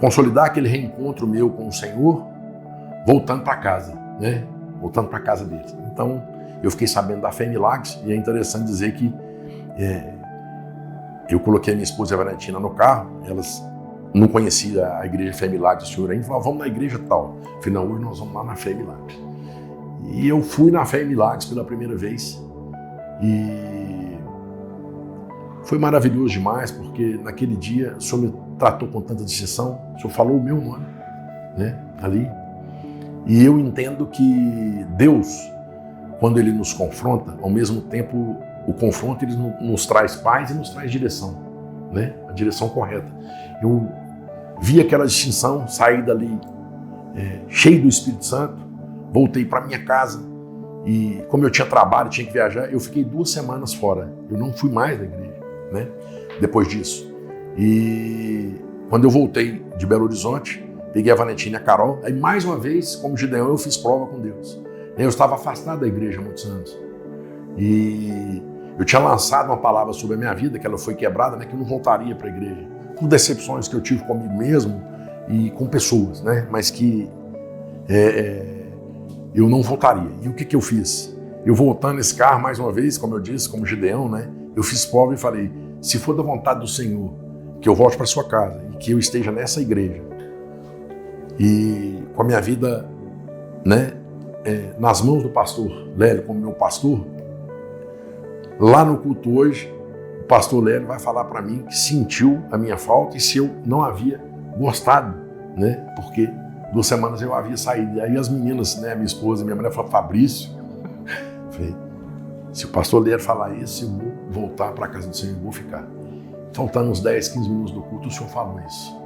Consolidar aquele reencontro meu com o Senhor, voltando para casa, né? Voltando para casa deles. Então, eu fiquei sabendo da Fé e Milagres, e é interessante dizer que eu coloquei a minha esposa e a Valentina no carro, elas não conheciam a igreja Fé e Milagres, o senhor ainda falou, vamos na igreja tal. Eu falei, não, hoje nós vamos lá na Fé e Milagres. E eu fui na Fé e Milagres pela primeira vez, e foi maravilhoso demais, porque naquele dia o senhor me tratou com tanta distinção, o senhor falou o meu nome, né, ali, e eu entendo que Deus, quando Ele nos confronta, ao mesmo tempo o confronto Ele nos traz paz e nos traz direção, né, a direção correta. Eu vi aquela distinção, saí dali cheio do Espírito Santo, voltei para minha casa, e como eu tinha trabalho, tinha que viajar, eu fiquei 2 semanas fora, eu não fui mais da igreja, né, depois disso. E quando eu voltei de Belo Horizonte, peguei a Valentina e a Carol, aí mais uma vez, como Gideão, eu fiz prova com Deus. Eu estava afastado da igreja há muitos anos, e eu tinha lançado uma palavra sobre a minha vida, que ela foi quebrada, né, que eu não voltaria para a igreja, por decepções que eu tive comigo mesmo e com pessoas, né, mas que eu não voltaria. E o que eu fiz? Eu voltando nesse carro mais uma vez, como eu disse, como Gideão, né, eu fiz prova e falei, se for da vontade do Senhor, que eu volte para sua casa e que eu esteja nessa igreja e com a minha vida, né, nas mãos do pastor Lélio como meu pastor, lá no culto hoje, o pastor Lélio vai falar para mim que sentiu a minha falta e se eu não havia gostado, né, porque 2 semanas eu havia saído. E aí as meninas, né, minha esposa e minha mulher falaram, Fabrício, Falei, se o pastor Lélio falar isso, eu vou voltar para a casa do Senhor e vou ficar. Faltando uns 10, 15 minutos do culto, o Senhor falou isso.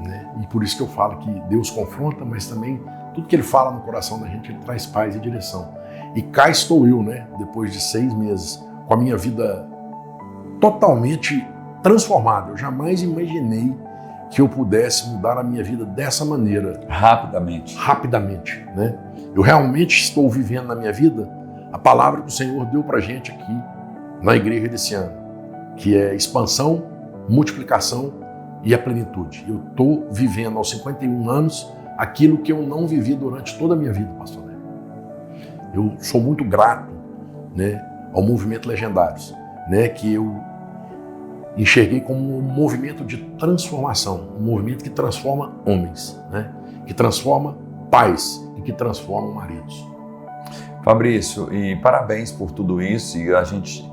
Né? E por isso que eu falo que Deus confronta, mas também tudo que Ele fala no coração da gente, Ele traz paz e direção. E cá estou eu, né? Depois de 6 meses, com a minha vida totalmente transformada. Eu jamais imaginei que eu pudesse mudar a minha vida dessa maneira. Rapidamente. Rapidamente, né? Eu realmente estou vivendo na minha vida a palavra que o Senhor deu pra gente aqui na igreja desse ano, que é expansão, multiplicação e a plenitude. Eu estou vivendo aos 51 anos aquilo que eu não vivi durante toda a minha vida, pastor Lélio. Eu sou muito grato, né, ao movimento Legendários, né, que eu enxerguei como um movimento de transformação, um movimento que transforma homens, né, que transforma pais e que transforma maridos. Fabrício, e parabéns por tudo isso, e a gente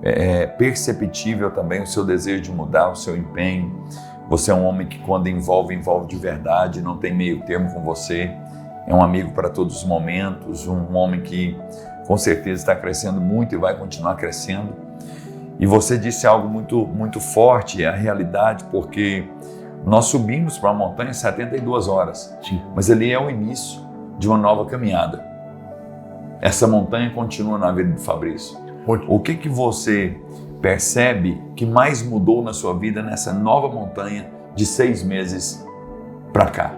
é perceptível também o seu desejo de mudar, o seu empenho. Você é um homem que quando envolve de verdade, não tem meio termo com você, é um amigo para todos os momentos, um homem que com certeza está crescendo muito e vai continuar crescendo. E você disse algo muito forte, é a realidade, porque nós subimos para a montanha em 72 horas, Sim. Mas ali é o início de uma nova caminhada. Essa montanha continua na vida do Fabrício. O que você percebe que mais mudou na sua vida nessa nova montanha de 6 meses para cá?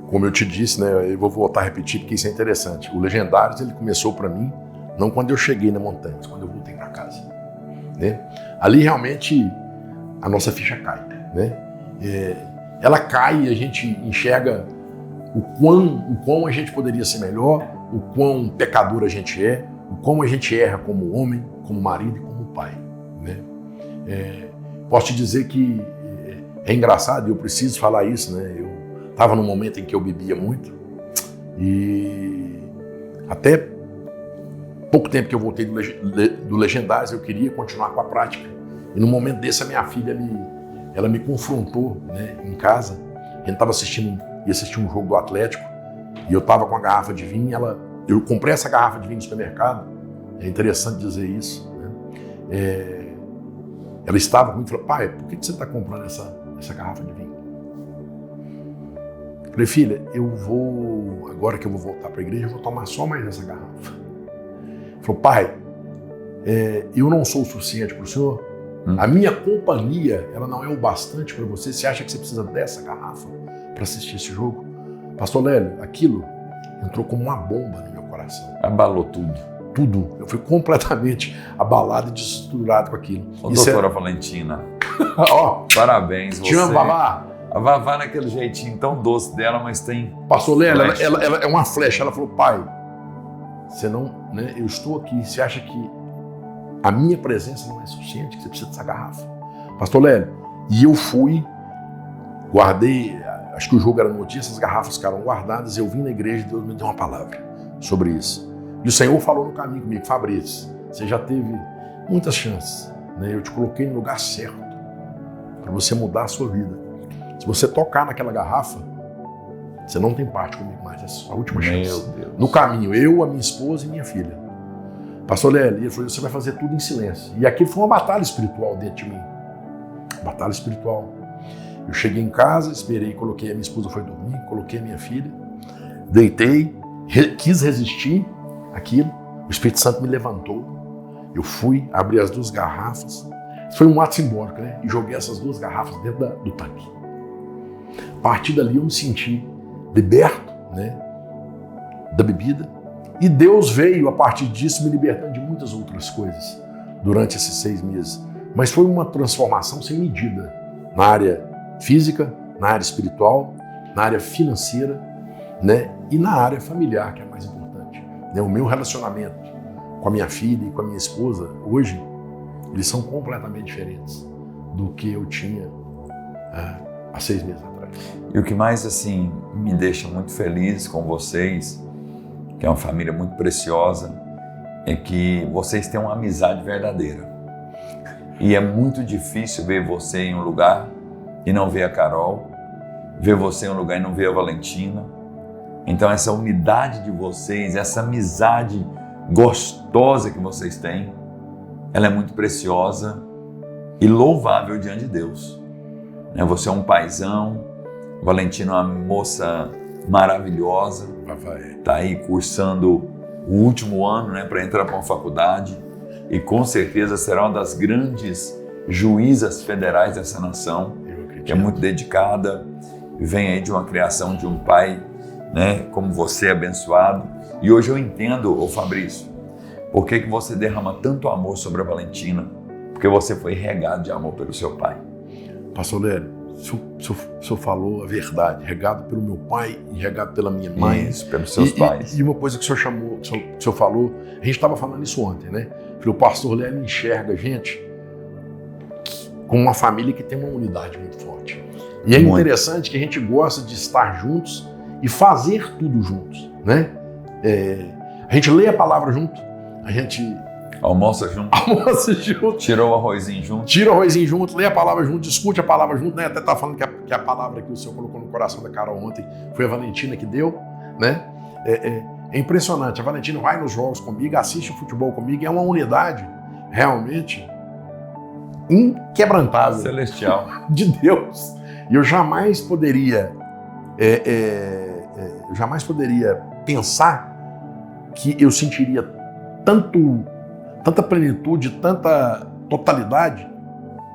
Como eu te disse, né, eu vou voltar a repetir porque isso é interessante. O Legendários, ele começou para mim não quando eu cheguei na montanha, mas quando eu voltei para casa. Né? Ali realmente a nossa ficha cai. Né? Ela cai e a gente enxerga o quão a gente poderia ser melhor, o quão pecador a gente é, o como a gente erra como homem, como marido e como pai. Né? Posso te dizer que é engraçado, e eu preciso falar isso, né? Eu estava num momento em que eu bebia muito e até pouco tempo que eu voltei do Legendários, eu queria continuar com a prática. E no momento desse, a minha filha ela me confrontou, né, em casa. A gente estava ia assistir um jogo do Atlético e eu estava com a garrafa de vinho. Eu comprei essa garrafa de vinho no supermercado. É interessante dizer isso. Né? Ela estava comigo e falou: pai, por que você está comprando essa garrafa de vinho? Eu falei: filha, agora que eu vou voltar para a igreja, eu vou tomar só mais essa garrafa. Ele falou: pai, eu não sou o suficiente para o senhor? A minha companhia, ela não é o bastante para você? Você acha que você precisa dessa garrafa para assistir esse jogo? Pastor Lélio, aquilo entrou como uma bomba no meu coração. Abalou tudo. Tudo. Eu fui completamente abalado e desestruturado com aquilo. Ô, doutora Valentina, parabéns. Te amo, Vavá. A Vavá naquele jeitinho tão doce dela, mas tem... Pastor Lélio, ela é uma flecha. Ela falou: pai, você não, né, eu estou aqui, você acha que a minha presença não é suficiente, que você precisa dessa garrafa? Pastor Lélio, e eu fui, guardei, acho que o jogo era no dia, essas garrafas ficaram guardadas, eu vim na igreja e Deus me deu uma palavra sobre isso. E o Senhor falou no caminho comigo: Fabrício, você já teve muitas chances, né? Eu te coloquei no lugar certo para você mudar a sua vida. Se você tocar naquela garrafa, você não tem parte comigo mais, essa é a última chance. Meu Deus. No caminho, eu, a minha esposa e minha filha. Pastor Lélio, ele falou: você vai fazer tudo em silêncio. E aquilo foi uma batalha espiritual dentro de mim. Batalha espiritual. Eu cheguei em casa, esperei, coloquei, a minha esposa foi dormir, coloquei a minha filha, deitei, quis resistir àquilo. O Espírito Santo me levantou. Eu fui, abri as 2 garrafas. Foi um ato simbólico, né? E joguei essas 2 garrafas dentro do tanque. A partir dali eu me senti liberto, né, da bebida. E Deus veio, a partir disso, me libertando de muitas outras coisas durante esses 6 meses. Mas foi uma transformação sem medida na área física, na área espiritual, na área financeira, né, e na área familiar, que é a mais importante. O meu relacionamento com a minha filha e com a minha esposa, hoje, eles são completamente diferentes do que eu tinha há 6 meses atrás. E o que mais, assim, me deixa muito feliz com vocês, que é uma família muito preciosa, é que vocês têm uma amizade verdadeira. E é muito difícil ver você em um lugar e não ver a Carol, ver você em um lugar e não ver a Valentina. Então essa unidade de vocês, essa amizade gostosa que vocês têm, ela é muito preciosa e louvável diante de Deus. Você é um paizão, Valentina é uma moça maravilhosa, está aí cursando o último ano, para entrar para uma faculdade e com certeza será uma das grandes juízas federais dessa nação, que é muito dedicada e vem aí de uma criação de um pai, como você, abençoado. E hoje eu entendo, Fabrício, por que você derrama tanto amor sobre a Valentina, porque você foi regado de amor pelo seu pai. Pastor Lélio, o senhor falou a verdade, regado pelo meu pai e regado pela minha mãe. Isso, pelos seus pais. E uma coisa que o senhor falou, a gente estava falando isso ontem, o pastor Lélio enxerga a gente como uma família que tem uma unidade muito forte. E é interessante que a gente gosta de estar juntos e fazer tudo juntos, a gente lê a palavra junto, a gente almoça junto. Tirou o arrozinho junto. Tira o arrozinho junto, lê a palavra junto, discute a palavra junto, Até estava falando que a palavra que o senhor colocou no coração da Carol ontem foi a Valentina que deu, É impressionante. A Valentina vai nos jogos comigo, assiste o futebol comigo, é uma unidade realmente inquebrantável. Celestial. De Deus. E eu jamais poderia pensar que eu sentiria tanta plenitude, tanta totalidade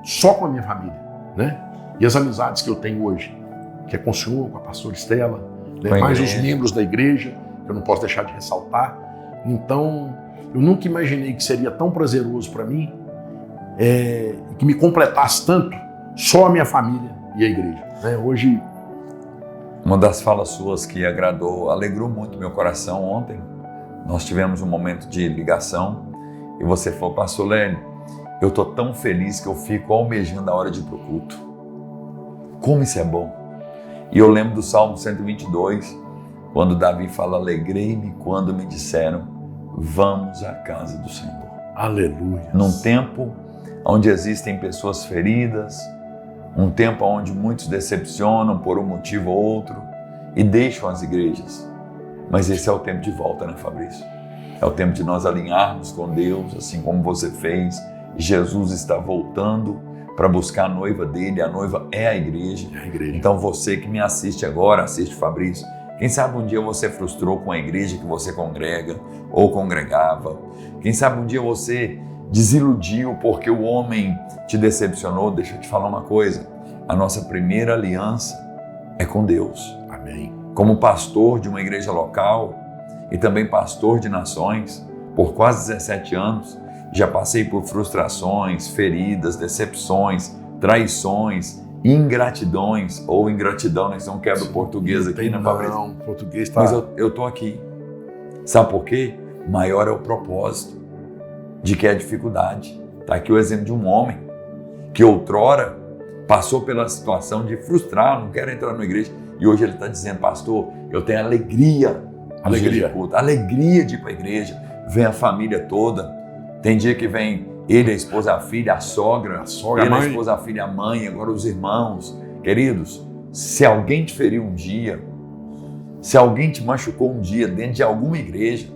só com a minha família, E as amizades que eu tenho hoje, que é com o senhor, com a pastora Estela, mais os membros da igreja, que eu não posso deixar de ressaltar. Então, eu nunca imaginei que seria tão prazeroso para mim, que me completasse tanto só a minha família e a igreja. Hoje... Uma das falas suas que alegrou muito meu coração ontem, nós tivemos um momento de ligação e você falou: pastor Lélio, eu estou tão feliz que eu fico almejando a hora de ir para o culto. Como isso é bom! E eu lembro do Salmo 122, quando Davi fala: alegrei-me quando me disseram, vamos à casa do Senhor. Aleluia! Num tempo onde existem pessoas feridas, um tempo onde muitos decepcionam por um motivo ou outro e deixam as igrejas. Mas esse é o tempo de volta, Fabrício? É o tempo de nós alinharmos com Deus, assim como você fez. Jesus está voltando para buscar a noiva dele, a noiva é a igreja. Então você que me assiste agora, assiste Fabrício, quem sabe um dia você frustrou com a igreja que você congrega ou congregava. Quem sabe um dia você desiludiu porque o homem te decepcionou. Deixa eu te falar uma coisa, a nossa primeira aliança é com Deus. Amém. Como pastor de uma igreja local e também pastor de nações, por quase 17 anos, já passei por frustrações, feridas, decepções, traições, ingratidões ou ingratidão, nós não quebra o português aqui, né, Fabrício? Não, português tá... Mas eu tô aqui. Sabe por quê? Maior é o propósito de que é a dificuldade. Tá aqui o exemplo de um homem que outrora passou pela situação de frustrar, não quero entrar na igreja, e hoje ele está dizendo: pastor, eu tenho alegria de culto, alegria de ir para a igreja, vem a família toda. Tem dia que vem ele, a esposa, a filha, a sogra, ele, a esposa, a filha, a mãe, agora os irmãos. Queridos, se alguém te feriu um dia, se alguém te machucou um dia dentro de alguma igreja,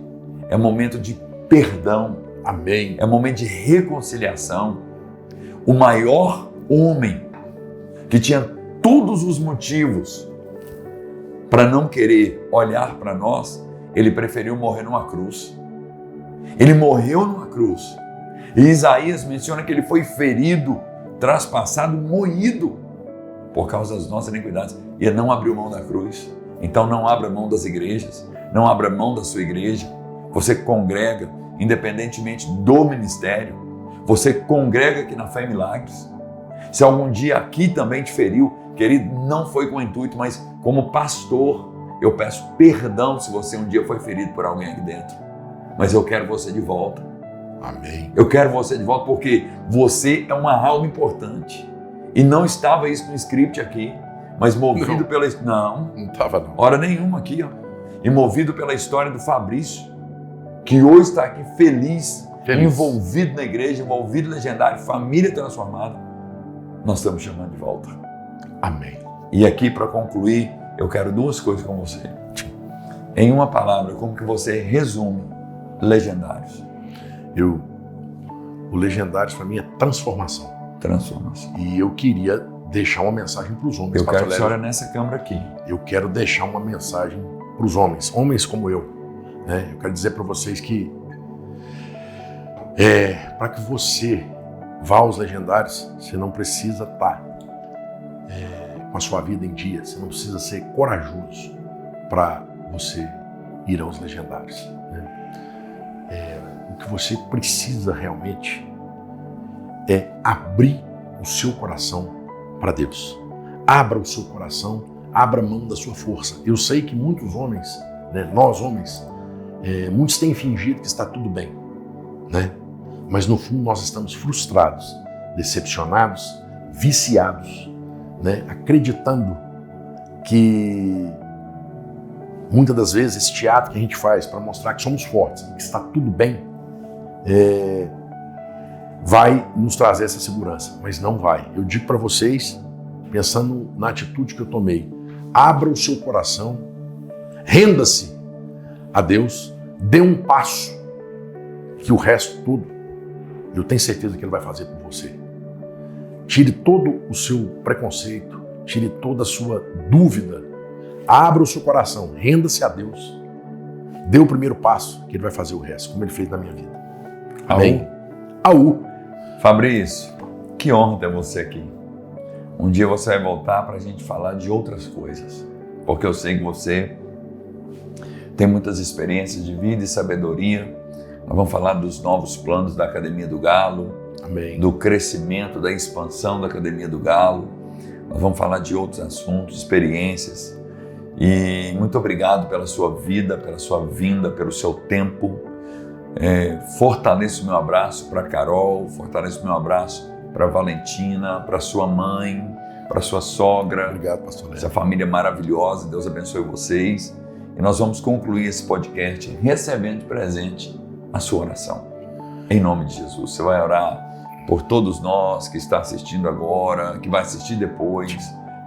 é momento de perdão. Amém. É momento de reconciliação. O maior homem que tinha todos os motivos para não querer olhar para nós, ele preferiu morrer numa cruz. Ele morreu numa cruz. E Isaías menciona que ele foi ferido, traspassado, moído por causa das nossas iniquidades. E ele não abriu mão da cruz. Então não abra mão das igrejas, não abra mão da sua igreja. Você congrega, independentemente do ministério, você congrega aqui na Fé em Milagres. Se algum dia aqui também te feriu, querido, não foi com o intuito, mas como pastor, eu peço perdão se você um dia foi ferido por alguém aqui dentro. Mas eu quero você de volta. Amém. Eu quero você de volta porque você é uma alma importante. E não estava isso no script aqui, mas movido pela... Não estava não. Hora nenhuma aqui, ó. E movido pela história do Fabrício, que hoje está aqui feliz, envolvido na igreja, envolvido legendário, família transformada. Nós estamos chamando de volta. Amém. E aqui, para concluir, eu quero duas coisas com você. Em uma palavra, como que você resume Legendários. O Legendários para mim é transformação. Transformação. E eu queria deixar uma mensagem para os homens. Eu quero que você Léo, olhe nessa câmera aqui. eu quero deixar uma mensagem para os homens como eu. Né? Eu quero dizer para vocês que para que você vá aos Legendários, você não precisa estar com a sua vida em dia, você não precisa ser corajoso para você ir aos Legendários. Né? O que você precisa realmente é abrir o seu coração para Deus. Abra o seu coração, abra mão da sua força. Eu sei que muitos homens, né, nós homens, muitos têm fingido que está tudo bem, né? Mas no fundo nós estamos frustrados, decepcionados, viciados, né? Acreditando que muitas das vezes esse teatro que a gente faz para mostrar que somos fortes, que está tudo bem, vai nos trazer essa segurança, mas não vai. Eu digo para vocês, pensando na atitude que eu tomei, abra o seu coração, renda-se a Deus, dê um passo, que o resto tudo, eu tenho certeza que Ele vai fazer por você. Tire todo o seu preconceito, tire toda a sua dúvida, abra o seu coração, renda-se a Deus, dê o primeiro passo, que Ele vai fazer o resto, como Ele fez na minha vida. Amém? Aú. Fabrício, que honra ter você aqui. Um dia você vai voltar para a gente falar de outras coisas, porque eu sei que você tem muitas experiências de vida e sabedoria. Nós vamos falar dos novos planos da Academia do Galo, Amém. Do crescimento, da expansão da Academia do Galo. Nós vamos falar de outros assuntos, experiências. E muito obrigado pela sua vida, pela sua vinda, pelo seu tempo. Fortaleço o meu abraço para Carol, fortaleço o meu abraço para Valentina, para sua mãe, para sua sogra. Obrigado, pastor Léo. Essa família maravilhosa, Deus abençoe vocês. E nós vamos concluir esse podcast recebendo de presente a sua oração. Em nome de Jesus, você vai orar por todos nós que está assistindo agora, que vai assistir depois,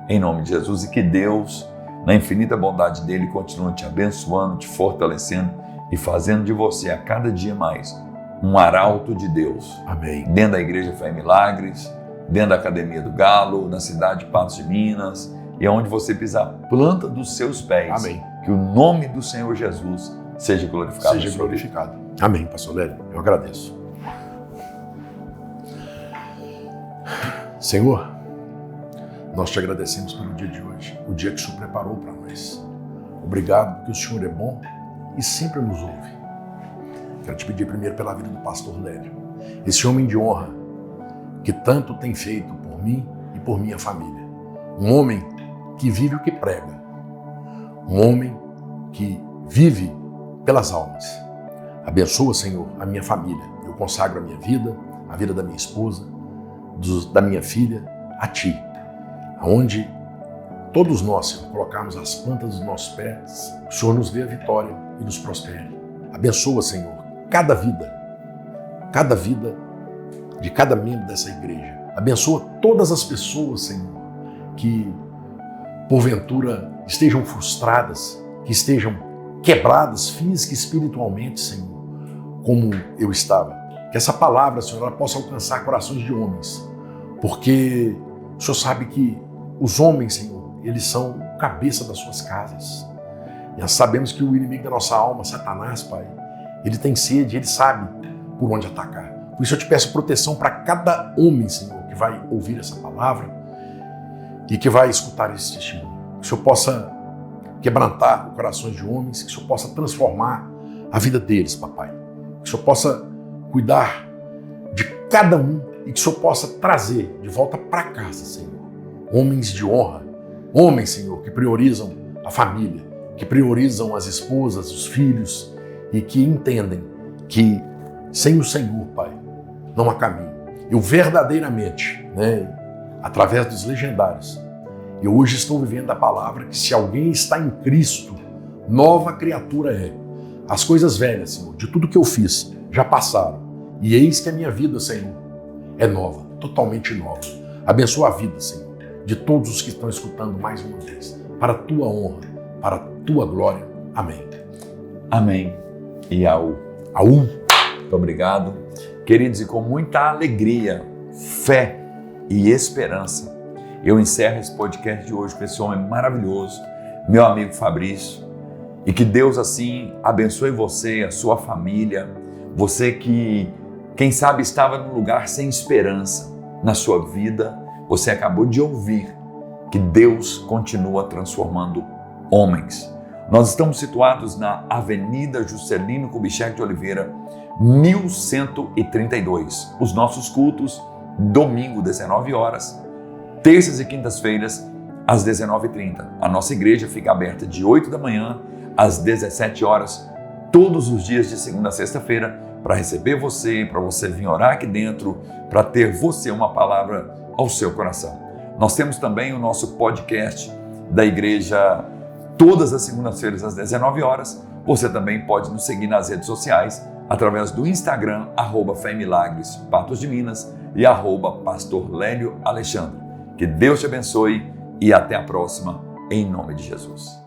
em nome de Jesus, e que Deus, na infinita bondade dele, continue te abençoando, te fortalecendo e fazendo de você a cada dia mais um arauto de Deus. Amém. Dentro da Igreja Fé e Milagres, dentro da Academia do Galo, na cidade de Patos de Minas, e aonde você pisar a planta dos seus pés. Amém. Que o nome do Senhor Jesus seja glorificado. Seja glorificado. Amém, pastor Léo. Eu agradeço. Senhor, nós te agradecemos pelo dia de hoje, o dia que o Senhor preparou para nós. Obrigado porque o Senhor é bom e sempre nos ouve. Quero te pedir primeiro pela vida do pastor Léo, esse homem de honra que tanto tem feito por mim e por minha família. Um homem que vive o que prega. Um homem que vive pelas almas. Abençoa, Senhor, a minha família. Eu consagro a minha vida, a vida da minha esposa, da minha filha, a Ti. Aonde todos nós, Senhor, colocarmos as plantas dos nossos pés, o Senhor nos dê a vitória e nos prospere. Abençoa, Senhor, cada vida de cada membro dessa igreja. Abençoa todas as pessoas, Senhor, que porventura estejam frustradas, que estejam quebradas física e espiritualmente, Senhor, como eu estava. Que essa palavra, Senhor, ela possa alcançar corações de homens, porque o Senhor sabe que os homens, Senhor, eles são cabeça das suas casas. E nós sabemos que o inimigo da nossa alma, Satanás, Pai, ele tem sede, ele sabe por onde atacar. Por isso eu te peço proteção para cada homem, Senhor, que vai ouvir essa palavra e que vai escutar esse testemunho. Que o Senhor possa quebrantar os corações de homens, que o Senhor possa transformar a vida deles, papai. Que o Senhor possa cuidar de cada um e que o Senhor possa trazer de volta para casa, Senhor, homens de honra, homens, Senhor, que priorizam a família, que priorizam as esposas, os filhos e que entendem que sem o Senhor, Pai, não há caminho. Eu verdadeiramente, através dos legendários, eu hoje estou vivendo a palavra que se alguém está em Cristo, nova criatura é. As coisas velhas, Senhor, de tudo que eu fiz, já passaram. E eis que a minha vida, Senhor, é nova, totalmente nova. Abençoa a vida, Senhor, de todos os que estão escutando mais uma vez, para a Tua honra, para a Tua glória. Amém. Amém. E ao Aú! Muito obrigado. Queridos, e com muita alegria, fé e esperança, eu encerro esse podcast de hoje com esse homem maravilhoso, meu amigo Fabrício, e que Deus assim abençoe você, a sua família, você que, quem sabe, estava num lugar sem esperança na sua vida, você acabou de ouvir que Deus continua transformando homens. Nós estamos situados na Avenida Juscelino Kubitschek de Oliveira, 1132. Os nossos cultos, domingo, 19 horas, terças e quintas-feiras, às 19h30. A nossa igreja fica aberta de 8 da manhã às 17 horas, todos os dias de segunda a sexta-feira, para receber você, para você vir orar aqui dentro, para ter você uma palavra ao seu coração. Nós temos também o nosso podcast da igreja, todas as segundas-feiras às 19 horas. Você também pode nos seguir nas redes sociais, através do Instagram, @Fé e Milagres, Patos de Minas, e @Pastor Lélio Alexandre. Que Deus te abençoe e até a próxima, em nome de Jesus.